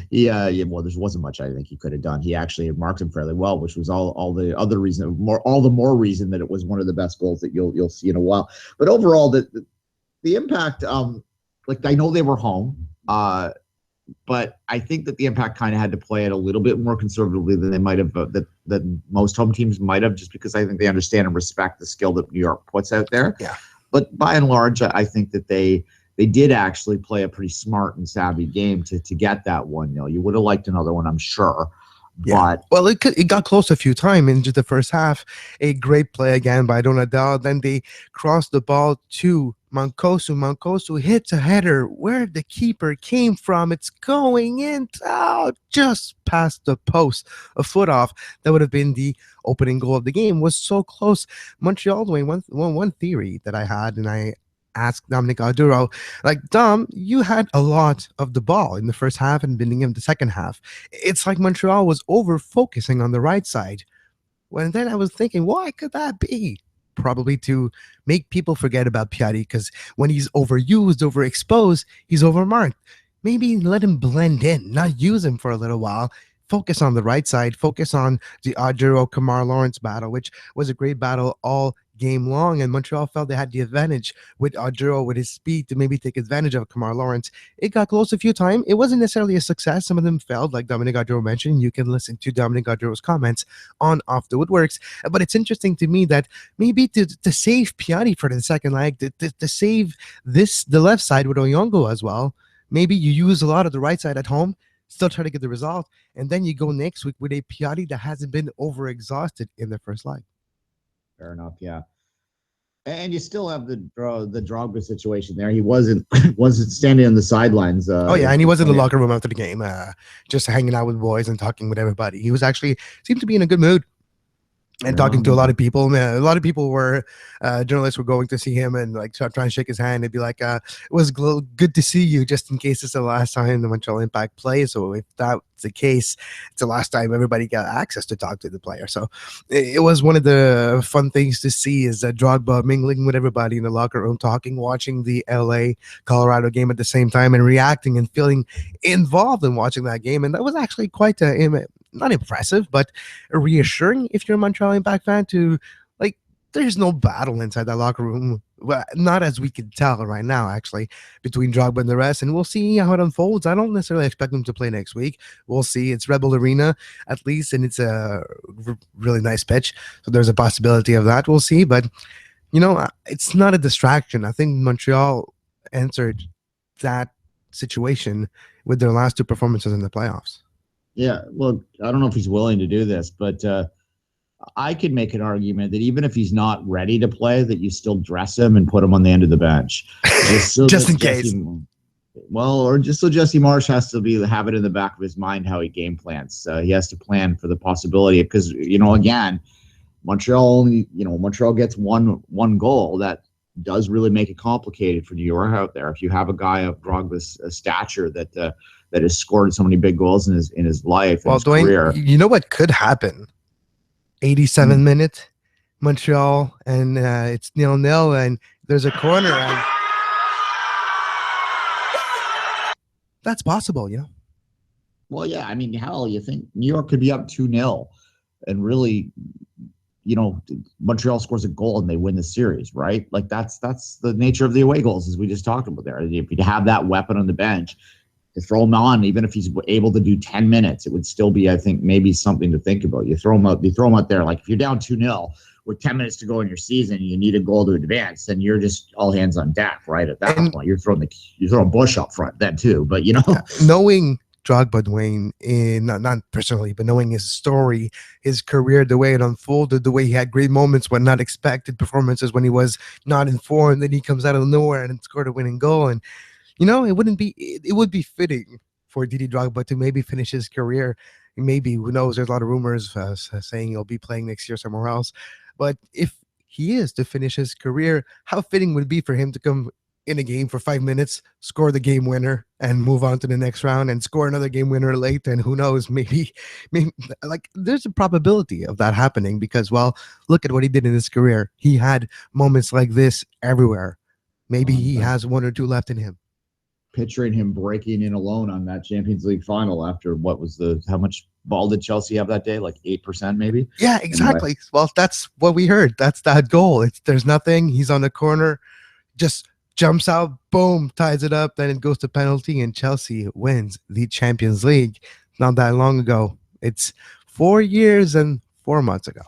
Yeah. Well, there wasn't much I think he could have done. He actually marked him fairly well, which was all the other reason, all the more reason that it was one of the best goals that you'll see in a while. But overall, the impact, like I know they were home, but I think that the impact kind of had to play it a little bit more conservatively than they might have, that most home teams might have, just because I think they understand and respect the skill that New York puts out there. Yeah. But by and large, I think that they did actually play a pretty smart and savvy game to get that 1-0. You would have liked another one, I'm sure. Yeah. But well, it got close a few times in just the first half. A great play again by Donadel. Then they crossed the ball to Mancosu. Mancosu hits a header where the keeper came from. It's going in just past the post, a foot off. That would have been the opening goal of the game. Was so close. Montreal, one theory that I had, and I asked Dominic Arduro, like, Dom, you had a lot of the ball in the first half and beginning of the second half. It's like Montreal was over-focusing on the right side. When then I was thinking, why could that be? Probably to make people forget about Piatti, because when he's overused, overexposed, he's overmarked. Maybe let him blend in, not use him for a little while. Focus on the right side. Focus on the Arduro-Kamar Lawrence battle, which was a great battle all game long, and Montreal felt they had the advantage with Arduro, with his speed, to maybe take advantage of Kamar Lawrence. It got close a few times. It wasn't necessarily a success. Some of them failed, like Dominic Arduro mentioned. You can listen to Dominic Arduro's comments on Off the Woodworks. But it's interesting to me that maybe to save Piatti for the second leg, to save the left side with Oyongo as well, maybe you use a lot of the right side at home, still try to get the result, and then you go next week with a Piatti that hasn't been overexhausted in the first leg. Fair enough, yeah. And you still have the Drogba situation there. He wasn't standing on the sidelines. And he was in the locker room after the game, just hanging out with boys and talking with everybody. He was actually seemed to be in a good mood and talking to a lot of people. A lot of people were journalists were going to see him and like trying to shake his hand and be like, it was good to see you, just in case it's the last time the Montreal Impact plays. So if that's the case, it's the last time everybody got access to talk to the player. So it was one of the fun things to see, is that Drogba mingling with everybody in the locker room, talking, watching the LA Colorado game at the same time, and reacting and feeling involved in watching that game. And that was actually quite not impressive, but reassuring if you're a Montreal Impact fan, to like there's no battle inside that locker room. Well, not as we can tell right now, actually, between Drogba and the rest. And we'll see how it unfolds. I don't necessarily expect him to play next week. We'll see. It's Rebel Arena, at least, and it's a really nice pitch. So there's a possibility of that. We'll see. But, it's not a distraction. I think Montreal answered that situation with their last 2 performances in the playoffs. Yeah, well, I don't know if he's willing to do this, but I could make an argument that even if he's not ready to play, that you still dress him and put him on the end of the bench. Just in case. Or just so Jesse Marsh has to have it in the back of his mind how he game plans. He has to plan for the possibility because, again, Montreal gets one goal. That does really make it complicated for New York out there. If you have a guy of Drogba's stature that has scored so many big goals in his life, well, his career. You know what could happen? 87 minute Montreal, and it's 0-0, and there's a corner, and that's possible, Well, yeah, I mean, hell, you think New York could be up 2-0, and really, Montreal scores a goal and they win the series, right? Like that's the nature of the away goals, as we just talked about there. If you have that weapon on the bench, to throw him on, even if he's able to do 10 minutes, it would still be, I think, maybe something to think about. You throw him out there. Like if you're down 2-0 with 10 minutes to go in your season, and you need a goal to advance, then you're just all hands on deck, right? At that point, you're throwing Bush up front then too. But knowing Drogba, Duane, not personally, but knowing his story, his career, the way it unfolded, the way he had great moments when not expected performances when he was not informed, then he comes out of nowhere and scored a winning goal. And it would be fitting for Didi Drogba to maybe finish his career. Maybe, who knows? There's a lot of rumors saying he'll be playing next year somewhere else. But if he is to finish his career, how fitting would it be for him to come in a game for 5 minutes, score the game winner, and move on to the next round and score another game winner late? And who knows? Maybe like there's a probability of that happening because, well, look at what he did in his career. He had moments like this everywhere. Maybe he has 1 or 2 left in him. Picturing him breaking in alone on that Champions League final after how much ball did Chelsea have that day? Like 8% maybe? Yeah, exactly. Anyway. Well, that's what we heard. That's that goal. There's nothing. He's on the corner, just jumps out, boom, ties it up. Then it goes to penalty and Chelsea wins the Champions League not that long ago. It's 4 years and 4 months ago.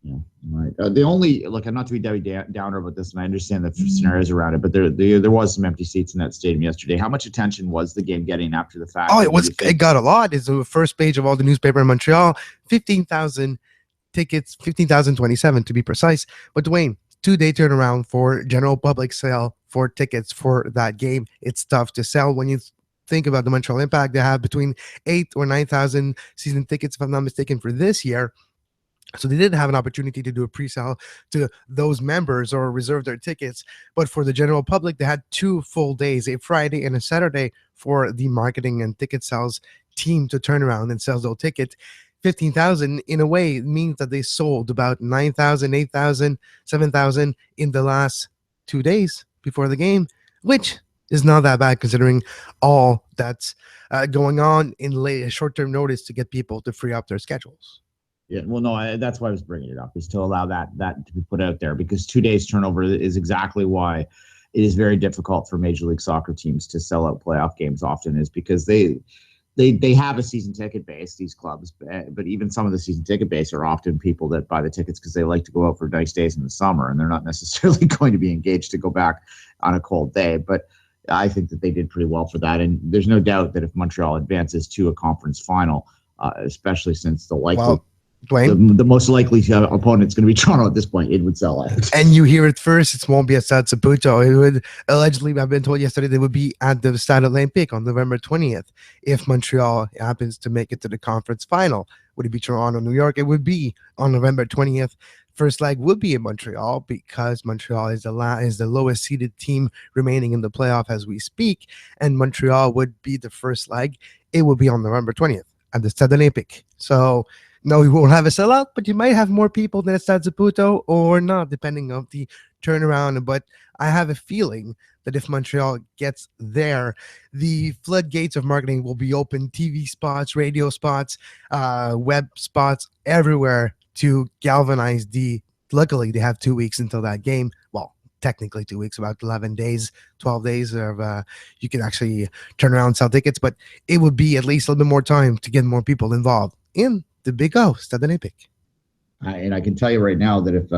Yeah, right. The only I'm not to be Debbie Downer about this, and I understand the scenarios around it, but there was some empty seats in that stadium yesterday. How much attention was the game getting after the fact? Oh, it got a lot. It's the first page of all the newspaper in Montreal. 15,000 tickets, 15,027 to be precise. But Duane, 2-day turnaround for general public sale for tickets for that game. It's tough to sell when you think about the Montreal Impact. They have between 8,000 or 9,000 season tickets, if I'm not mistaken, for this year. So they did have an opportunity to do a pre-sale to those members or reserve their tickets. But for the general public, they had 2 full days, a Friday and a Saturday, for the marketing and ticket sales team to turn around and sell those tickets. 15,000 in a way means that they sold about 9,000, 8,000, 7,000 in the last 2 days before the game, which is not that bad considering all that's going on in short-term notice to get people to free up their schedules. Yeah, well, no, that's why I was bringing it up, is to allow that to be put out there, because 2 days turnover is exactly why it is very difficult for Major League Soccer teams to sell out playoff games often, is because they have a season ticket base, these clubs, but even some of the season ticket base are often people that buy the tickets because they like to go out for nice days in the summer, and they're not necessarily going to be engaged to go back on a cold day. But I think that they did pretty well for that, and there's no doubt that if Montreal advances to a conference final, especially since the likely Duane, the most likely opponent is going to be Toronto at this point, it would sell out. And you hear it first. It won't be at Stade Saputo. It would allegedly, I've been told yesterday, they would be at the Stade Olympique on November 20th. If Montreal happens to make it to the conference final, would it be Toronto, New York? It would be on November 20th. First leg would be in Montreal because Montreal is the lowest seeded team remaining in the playoff as we speak, and Montreal would be the first leg. It will be on November 20th at the Stade Olympique. So no, we won't have a sellout, but you might have more people than at Stade Saputo or not, depending on the turnaround. But I have a feeling that if Montreal gets there, the floodgates of marketing will be open. TV spots, radio spots, web spots, everywhere to galvanize the luckily they have 2 weeks until that game. Well, technically 2 weeks, about 11 days, 12 days of you can actually turn around and sell tickets, but it would be at least a little bit more time to get more people involved in the Big O, Stade Olympique. And I can tell you right now that if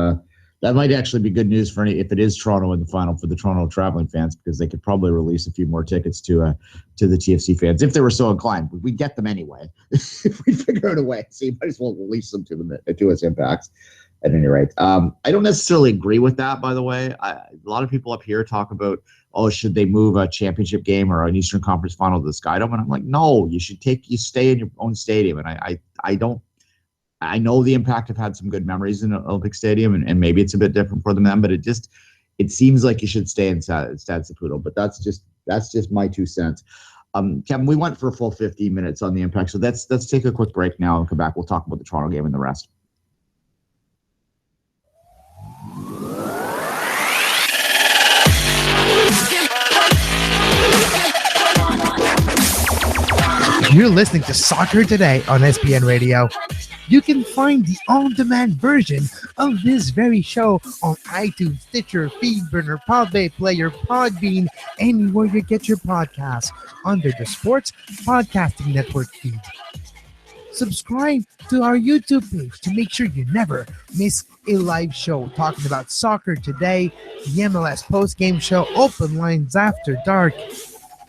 that might actually be good news for if it is Toronto in the final for the Toronto traveling fans, because they could probably release a few more tickets to the TFC fans if they were so inclined. We get them anyway if we figure out a way. So you might as well release them to us Impacts. At any rate, I don't necessarily agree with that. By the way, a lot of people up here talk about, should they move a championship game or an Eastern Conference final to the Skydome? And I'm like, no, you stay in your own stadium. And I don't. I know the Impact have had some good memories in the Olympic Stadium, and maybe it's a bit different for them then, but it seems like you should stay in Stade Saputo. But that's just my 2 cents. Kevin, we went for a full 15 minutes on the Impact, so let's take a quick break now and come back. We'll talk about the Toronto game and the rest. You're listening to Soccer Today on SPN Radio. You can find the on-demand version of this very show on iTunes, Stitcher, Feedburner, Podbay Player, Podbean, anywhere you get your podcasts under the Sports Podcasting Network feed. Subscribe to our YouTube page to make sure you never miss a live show talking about soccer today, the MLS post-game show, open lines after dark,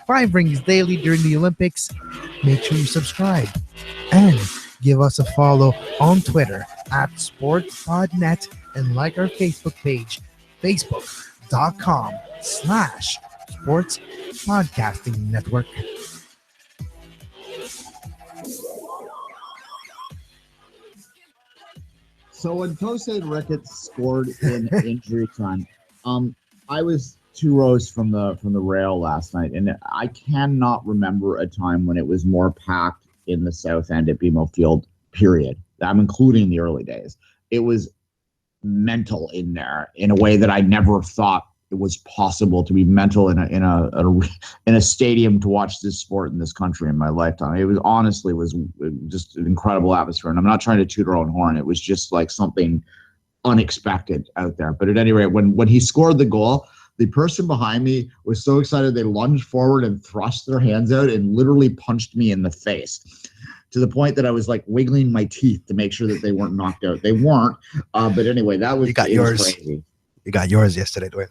5 rings daily during the Olympics. Make sure you subscribe and give us a follow on Twitter at SportsPodNet and like our Facebook page, facebook.com/Sports Podcasting Network. So when Jose Ricketts scored in injury time, I was 2 rows from the rail last night, and I cannot remember a time when it was more packed in the South End at BMO Field, period. I'm including the early days. It was mental in there in a way that I never thought it was possible to be mental in a stadium to watch this sport in this country in my lifetime. It was honestly just an incredible atmosphere, and I'm not trying to toot our own horn. It was just like something unexpected out there. But at any rate, when he scored the goal, the person behind me was so excited they lunged forward and thrust their hands out and literally punched me in the face, to the point that I was like wiggling my teeth to make sure that they weren't knocked out. They weren't. But anyway, that was, you got yours. Crazy. You got yours yesterday, Duane.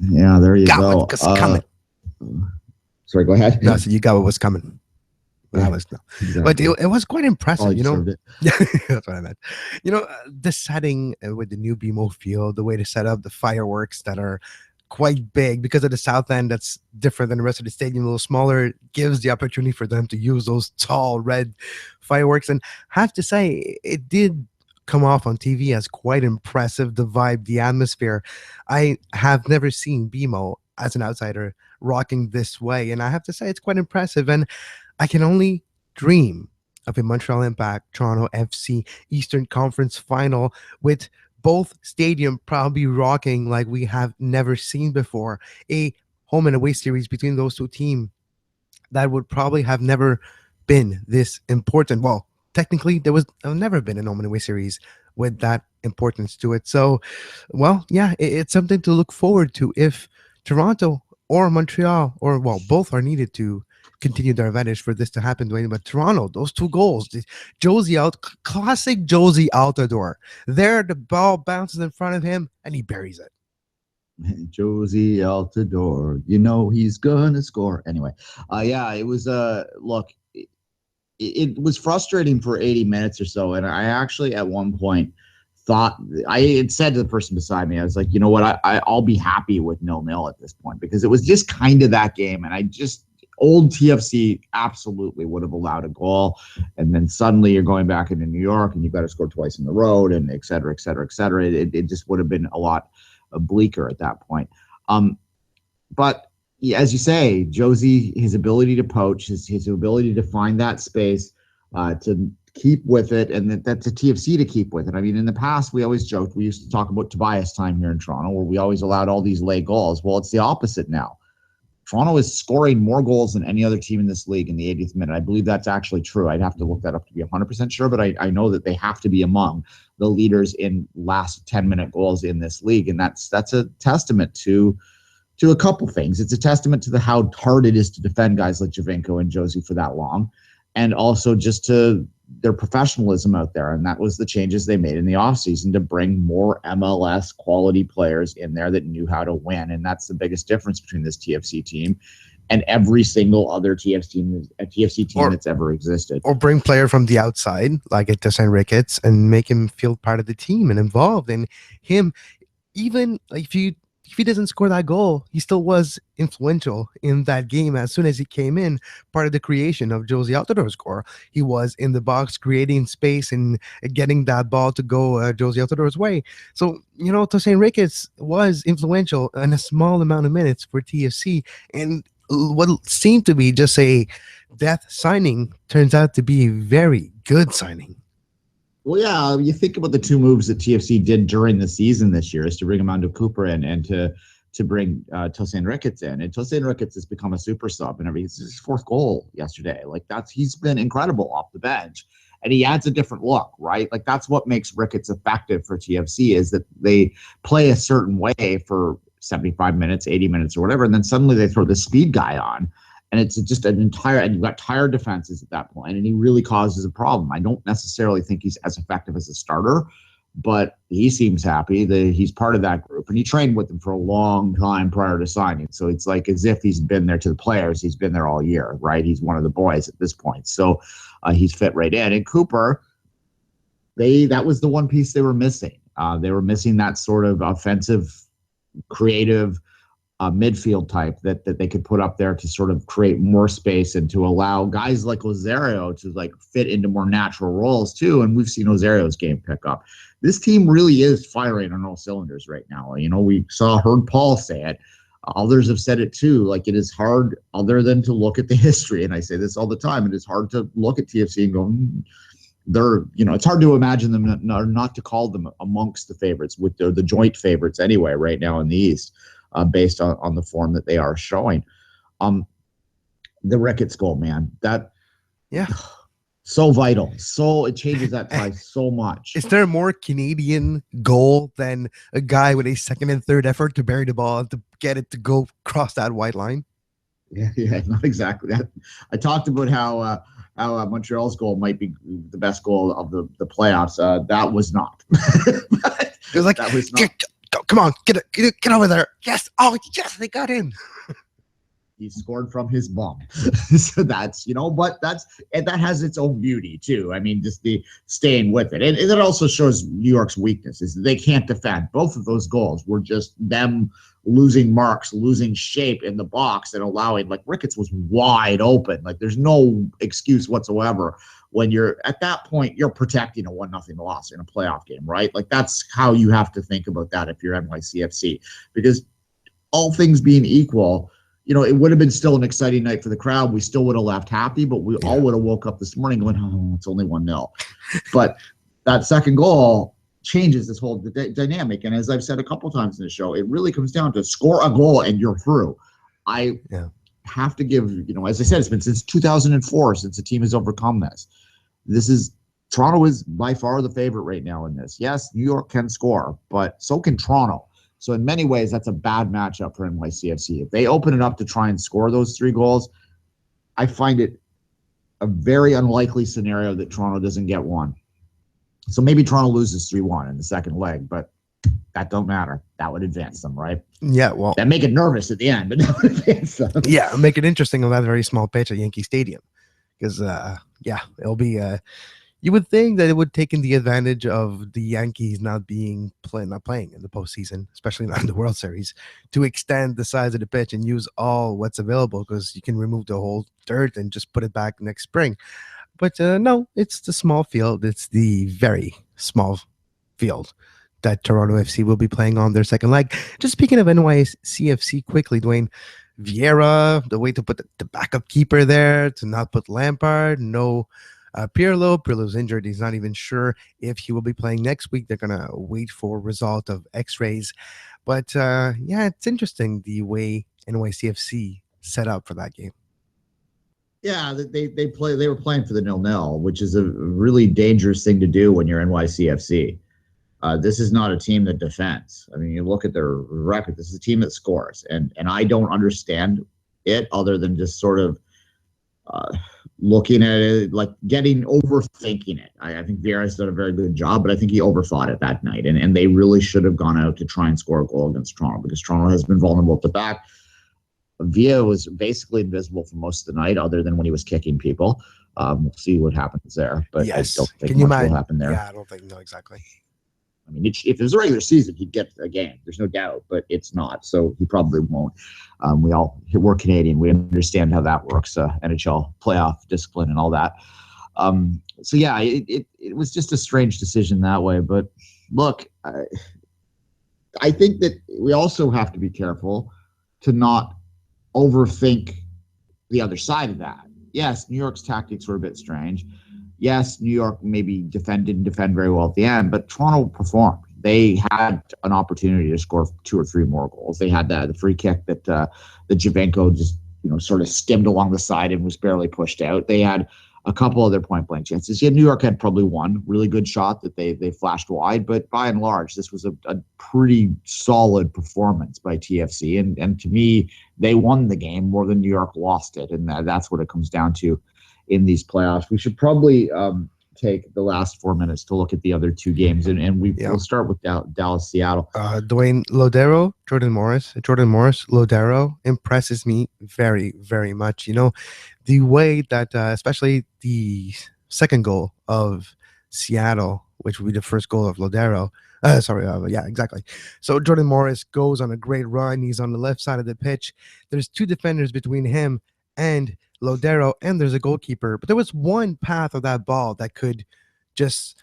Yeah, there you go. Coming. Sorry, go ahead. No, so you got what was coming. Yeah, exactly. But it was quite impressive, That's what I meant. The setting with the new BMO Field, the way to set up the fireworks that are quite big because of the South End that's different than the rest of the stadium, a little smaller, gives the opportunity for them to use those tall red fireworks. And I have to say, it did come off on TV as quite impressive, the vibe, the atmosphere. I have never seen BMO as an outsider rocking this way, and I have to say it's quite impressive. And I can only dream of a Montreal Impact Toronto FC Eastern Conference final with both stadium probably rocking like we have never seen before. A home and away series between those two teams that would probably have never been this important. Well, technically, there was never been an home and away series with that importance to it. So, well, yeah, it's something to look forward to if Toronto or Montreal, or well, both are needed to continue their advantage for this to happen, Duane. But Toronto, those 2 goals, classic Josie Altidore. There, the ball bounces in front of him, and he buries it. Josie Altidore, he's gonna score. Anyway, it was look, it was frustrating for 80 minutes or so, and I actually at one point thought, I had said to the person beside me, I was like, you know what, I'll be happy with 0-0 at this point, because it was just kind of that game, and old TFC absolutely would have allowed a goal, and then suddenly you're going back into New York and you've got to score twice in the road, and et cetera, et cetera, et cetera. It just would have been a lot bleaker at that point. But as you say, Josie, his ability to poach, his ability to find that space, to keep with it, and that's a TFC to keep with it. I mean, in the past, we always joked, we used to talk about Tobias time here in Toronto, where we always allowed all these late goals. Well, it's the opposite now. Toronto is scoring more goals than any other team in this league in the 80th minute. I believe that's actually true. I'd have to look that up to be 100% sure, but I know that they have to be among the leaders in last 10-minute goals in this league, and that's a testament to a couple things. It's a testament to how hard it is to defend guys like Giovinco and Josie for that long, and also just to their professionalism out there. And that was the changes they made in the offseason to bring more MLS quality players in there that knew how to win. And that's the biggest difference between this TFC team and every single other TFC team that's ever existed. Or bring player from the outside, like a Tosin Ricketts, and make him feel part of the team and involved. And him, even if he doesn't score that goal, he still was influential in that game. As soon as he came in, part of the creation of Josie Altidor's score, he was in the box creating space and getting that ball to go Josie Altidor's way. So, Tosin Ricketts was influential in a small amount of minutes for TFC. And what seemed to be just a death signing turns out to be a very good signing. Well, yeah, you think about the two moves that TFC did during the season this year is to bring Armando Cooper in and to bring Tosin Ricketts in. And Tosin Ricketts has become a super sub, and it's his fourth goal yesterday. Like, he's been incredible off the bench, and he adds a different look, right? Like, that's what makes Ricketts effective for TFC, is that they play a certain way for 75 minutes, 80 minutes or whatever, and then suddenly they throw the speed guy on. And it's just and you've got tired defenses at that point, and he really causes a problem. I don't necessarily think he's as effective as a starter, but he seems happy that he's part of that group. And he trained with them for a long time prior to signing. So it's like as if he's been there to the players. He's been there all year, right? He's one of the boys at this point. So he's fit right in. And Cooper, that was the one piece they were missing. They were missing that sort of offensive, creative, midfield type that they could put up there to sort of create more space and to allow guys like Osario to like fit into more natural roles too. And we've seen Osario's game pick up. This team really is firing on all cylinders right now. We heard Paul say it. Others have said it too. Like, it is hard other than to look at the history. And I say this all the time. It is hard to look at TFC and go, it's hard to imagine them not to call them amongst the favorites with the joint favorites anyway, right now in the East. Based on the form that they are showing. The Ricketts goal, man, so vital. So it changes that tie so much. Is there a more Canadian goal than a guy with a second and third effort to bury the ball and to get it to go cross that white line? Yeah, not exactly that. I talked about how Montreal's goal might be the best goal of the playoffs. That was not. It was like, that was not. Come on, get over there. Yes. Oh, yes, they got in. He scored from his bum. So that's, but that has its own beauty too. I mean, just the staying with it. And it also shows New York's weakness is that they can't defend. Both of those goals were just them losing marks, losing shape in the box and allowing, like, Ricketts was wide open. Like, there's no excuse whatsoever. When you're at that point, you're protecting a 1-0 loss in a playoff game, right? Like, that's how you have to think about that if you're NYCFC, because all things being equal, it would have been still an exciting night for the crowd. We still would have left happy, but we all would have woke up this morning going, oh, it's only 1-0. But that second goal changes this whole dynamic. And as I've said a couple times in the show, it really comes down to score a goal and you're through. I have to give, as I said, it's been since 2004 since the team has overcome this. Toronto is by far the favorite right now in this. Yes, New York can score, but so can Toronto. So in many ways, that's a bad matchup for NYCFC. If they open it up to try and score those 3 goals, I find it a very unlikely scenario that Toronto doesn't get one. So maybe Toronto loses 3-1 in the second leg, but that don't matter. That would advance them, right? Yeah, well, that make it nervous at the end, but that would advance them. Yeah, make it interesting on that very small pitch at Yankee Stadium, because it'll be. You would think that it would take in the advantage of the Yankees not playing in the postseason, especially not in the World Series, to extend the size of the pitch and use all what's available, because you can remove the whole dirt and just put it back next spring. But no, it's the small field. It's the very small field that Toronto FC will be playing on their second leg. Just speaking of NYCFC quickly, Duane, Vieira, the way to put the backup keeper there, to not put Lampard, no Pirlo's injured. He's not even sure if he will be playing next week. They're going to wait for result of x-rays. But it's interesting the way NYCFC set up for that game. Yeah, they were playing for the 0-0, which is a really dangerous thing to do when you're NYCFC. This is not a team that defends. I mean, you look at their record. This is a team that scores, and I don't understand it other than just sort of looking at it, like overthinking it. I think Vieira's done a very good job, but I think he overthought it that night, and they really should have gone out to try and score a goal against Toronto because Toronto has been vulnerable at the back. Villa was basically invisible for most of the night, other than when he was kicking people. We'll see what happens there, but Yes. I don't think much will happen there. Yeah, I don't think no exactly. I mean, if it was a regular season, he'd get a game. There's no doubt, but it's not, so he probably won't. We're Canadian. We understand how that works, NHL playoff discipline and all that. So yeah, it was just a strange decision that way. But look, I think that we also have to be careful to not overthink the other side of that. Yes, New York's tactics were a bit strange. Yes, New York maybe didn't defend very well at the end, but Toronto performed. They had an opportunity to score 2 or 3 more goals. They had the free kick that Javenko just sort of skimmed along the side and was barely pushed out. They had a couple other point-blank chances. Yeah, New York had probably one really good shot that they flashed wide, but by and large, this was a pretty solid performance by TFC. And to me, they won the game more than New York lost it, and that's what it comes down to in these playoffs. We should probably take the last 4 minutes to look at the other 2 games, and we'll start with Dallas-Seattle. Duane, Lodero, Jordan Morris, Lodero impresses me very, very much. The way that, especially the second goal of Seattle, which would be the first goal of Lodero. Yeah, exactly. So Jordan Morris goes on a great run. He's on the left side of the pitch. There's 2 defenders between him and Lodero, and there's a goalkeeper. But there was one path of that ball that could just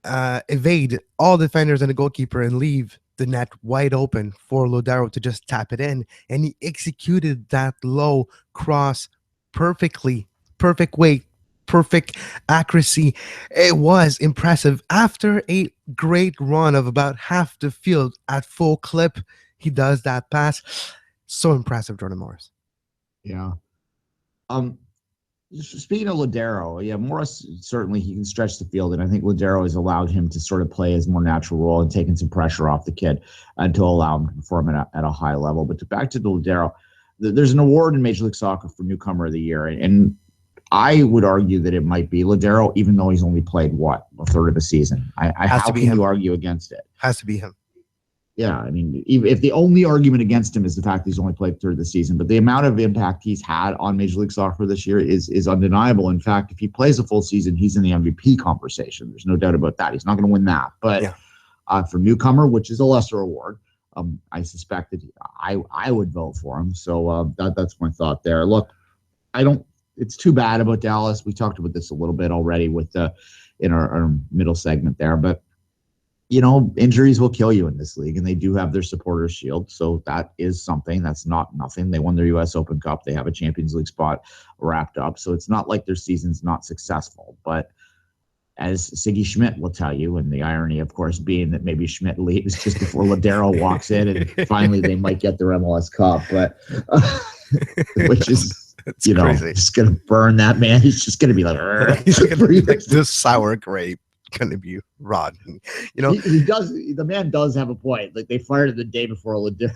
evade all defenders and the goalkeeper and leave the net wide open for Lodero to just tap it in. And he executed that low cross perfectly, perfect weight, perfect accuracy. It was impressive. After a great run of about half the field at full clip, he does that pass. So impressive, Jordan Morris. Yeah. Speaking of Lodero, Morris, certainly he can stretch the field, and I think Lodero has allowed him to sort of play his more natural role and taking some pressure off the kid and to allow him to perform at a high level. But back to Lodero, there's an award in Major League Soccer for Newcomer of the Year, and I would argue that it might be Lodero, even though he's only played, a third of a season. How can you argue against it? Has to be him. Yeah, I mean, if the only argument against him is the fact that he's only played third of the season, but the amount of impact he's had on Major League Soccer this year is undeniable. In fact, if he plays a full season, he's in the MVP conversation. There's no doubt about that. He's not going to win that. But for Newcomer, which is a lesser award, I suspect that I would vote for him. So that's my thought there. Look, it's too bad about Dallas. We talked about this a little bit already in our middle segment there, but injuries will kill you in this league, and they do have their supporters shield. So that is something. That's not nothing. They won their U.S. Open Cup. They have a Champions League spot wrapped up. So it's not like their season's not successful. But as Siggy Schmidt will tell you, and the irony, of course, being that maybe Schmidt leaves just before Lodero walks in, and finally they might get their MLS Cup, but which is, crazy. Just going to burn that man. He's just going to be like, he's gonna be like this sour grape. Going to be rotten, He does. The man does have a point. Like, they fired him the day before Lodero.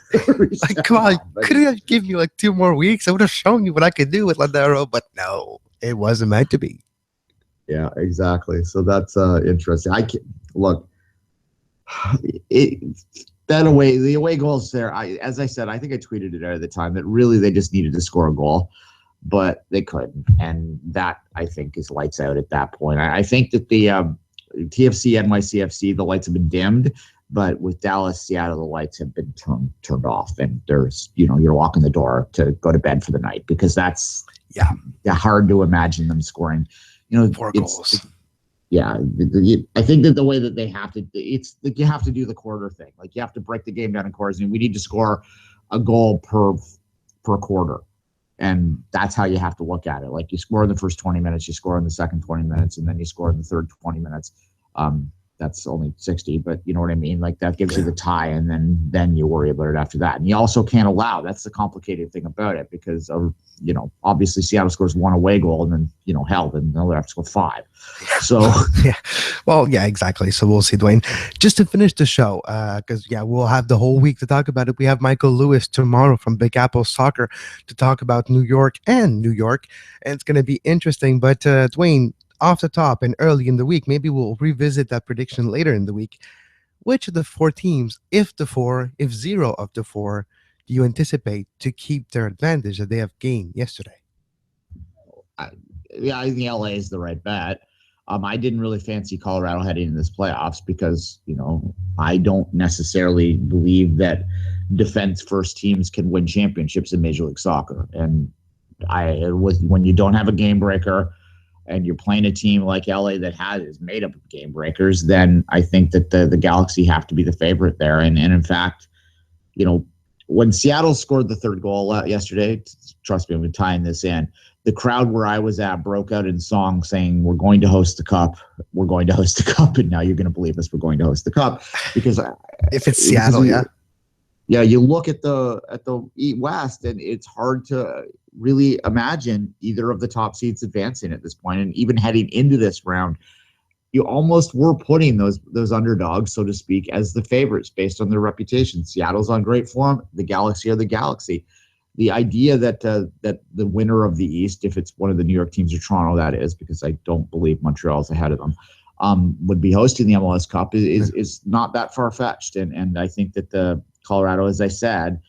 Like, come on, couldn't you give me 2 more weeks? I would have shown you what I could do with Lodero, but no, it wasn't meant to be. Yeah, exactly. So that's interesting. Look. The away goals there. As I said, I think I tweeted it out at the time that really they just needed to score a goal, but they couldn't, and that I think is lights out at that point. I think that the TFC, NYCFC, the lights have been dimmed, but with Dallas, Seattle, the lights have been turned off, and there's, you're locking the door to go to bed for the night, because that's hard to imagine them scoring, 4 goals. I think that the way that they have to, it's like you have to do the quarter thing. Like, you have to break the game down in quarters, and we need to score a goal per quarter. And that's how you have to look at it. Like, you score in the first 20 minutes, you score in the second 20 minutes, and then you score in the third 20 minutes. that's only 60, but you know what I mean? Like that gives you the tie, and then you worry about it after that. And you also can't allow, that's the complicated thing about it, because of, obviously Seattle scores 1 away goal, and then, then they'll have to score 5. So yeah. Well, yeah, exactly. So we'll see, Duane. Just to finish the show, because we'll have the whole week to talk about it. We have Michael Lewis tomorrow from Big Apple Soccer to talk about New York, and it's going to be interesting. But Duane, off the top and early in the week, maybe we'll revisit that prediction later in the week. Which of the 4 teams, if 0 of the 4, do you anticipate to keep their advantage that they have gained yesterday? I think LA is the right bet. I didn't really fancy Colorado heading into this playoffs because, I don't necessarily believe that defense first teams can win championships in Major League Soccer. And when you don't have a game breaker and you're playing a team like LA that is made up of game breakers, then I think that the Galaxy have to be the favorite there. And in fact, when Seattle scored the 3rd goal yesterday, trust me, I'm tying this in, the crowd where I was at broke out in song saying, "We're going to host the cup. We're going to host the cup." And now you're going to believe us. We're going to host the cup because if it's Seattle, you look at the West, and it's hard to really imagine either of the top seeds advancing at this point. And even heading into this round, you almost were putting those underdogs, so to speak, as the favorites based on their reputation. Seattle's on great form. The Galaxy are the Galaxy. The idea that the winner of the East, if it's one of the New York teams or Toronto, that is, because I don't believe Montreal's ahead of them, would be hosting the MLS Cup is not that far-fetched. And I think that the Colorado, as I said,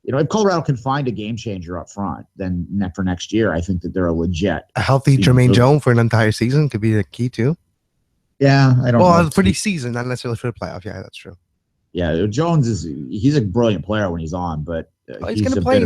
if Colorado can find a game changer up front, then for next year, I think that they're a healthy Jermaine Jones for an entire season could be the key too. Yeah, I don't know. Well, for the season, not necessarily for the playoff. Yeah, that's true. Yeah, Jones he's a brilliant player when he's on, but he's going to play.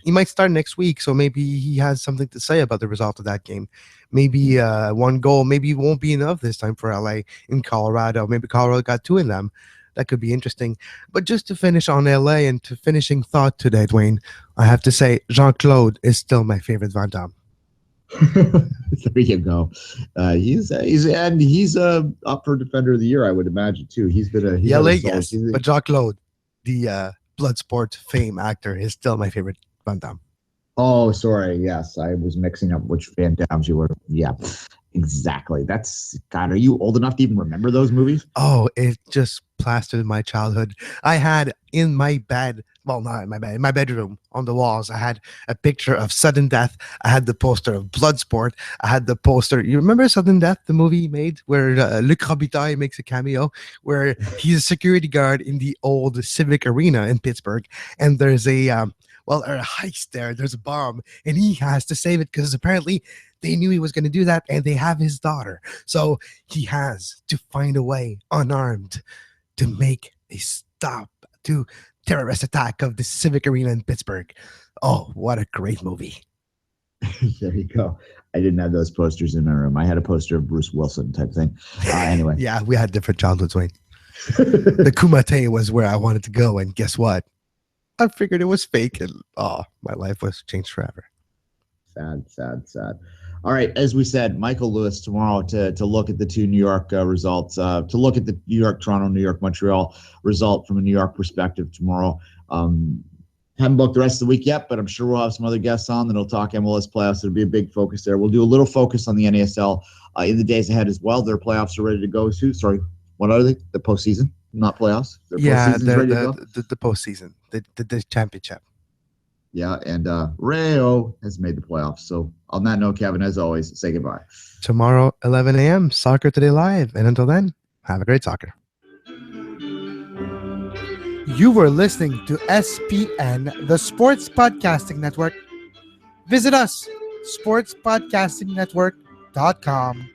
He might start next week, so maybe he has something to say about the result of that game. Maybe 1 goal, maybe it won't be enough this time for LA in Colorado. Maybe Colorado got 2 in them. That could be interesting. But just to finish on LA and to finishing thought today, Duane, I have to say Jean-Claude is still my favorite Van Damme. There you go. He's up for Defender of the Year, I would imagine too. But Jean-Claude, the Bloodsport fame actor, is still my favorite Van Damme. Oh, sorry. Yes, I was mixing up which Van Dammes you were. Yeah, exactly. God, are you old enough to even remember those movies? Oh, it just plastered my childhood. I had in my bed, well, not in my bed, in my bedroom on the walls, I had a picture of Sudden Death. I had the poster of Bloodsport. I had the poster. You remember Sudden Death, the movie made where Luc Robitaille makes a cameo, where he's a security guard in the old Civic Arena in Pittsburgh, and there's a heist there. There's a bomb, and he has to save it because apparently they knew he was going to do that, and they have his daughter. So he has to find a way, unarmed, to make a stop to terrorist attack of the Civic Arena in Pittsburgh. Oh, what a great movie. There you go. I didn't have those posters in my room. I had a poster of Bruce Wilson type thing. Anyway. Yeah, we had different childhoods, Wayne. The Kumite was where I wanted to go, and guess what? I figured it was fake, and my life was changed forever. Sad. All right, as we said, Michael Lewis tomorrow to look at the 2 New York results, to look at the New York-Toronto, New York-Montreal result from a New York perspective tomorrow. Haven't booked the rest of the week yet, but I'm sure we'll have some other guests on that'll talk MLS playoffs. It'll be a big focus there. We'll do a little focus on the NASL in the days ahead as well. Their playoffs are ready to go too. Sorry, what are they? The postseason, not playoffs. The postseason, the championship. Yeah, and Rayo has made the playoffs. So on that note, Kevin, as always, say goodbye. Tomorrow, 11 a.m., Soccer Today Live. And until then, have a great soccer. You were listening to SPN, the Sports Podcasting Network. Visit us, sportspodcastingnetwork.com.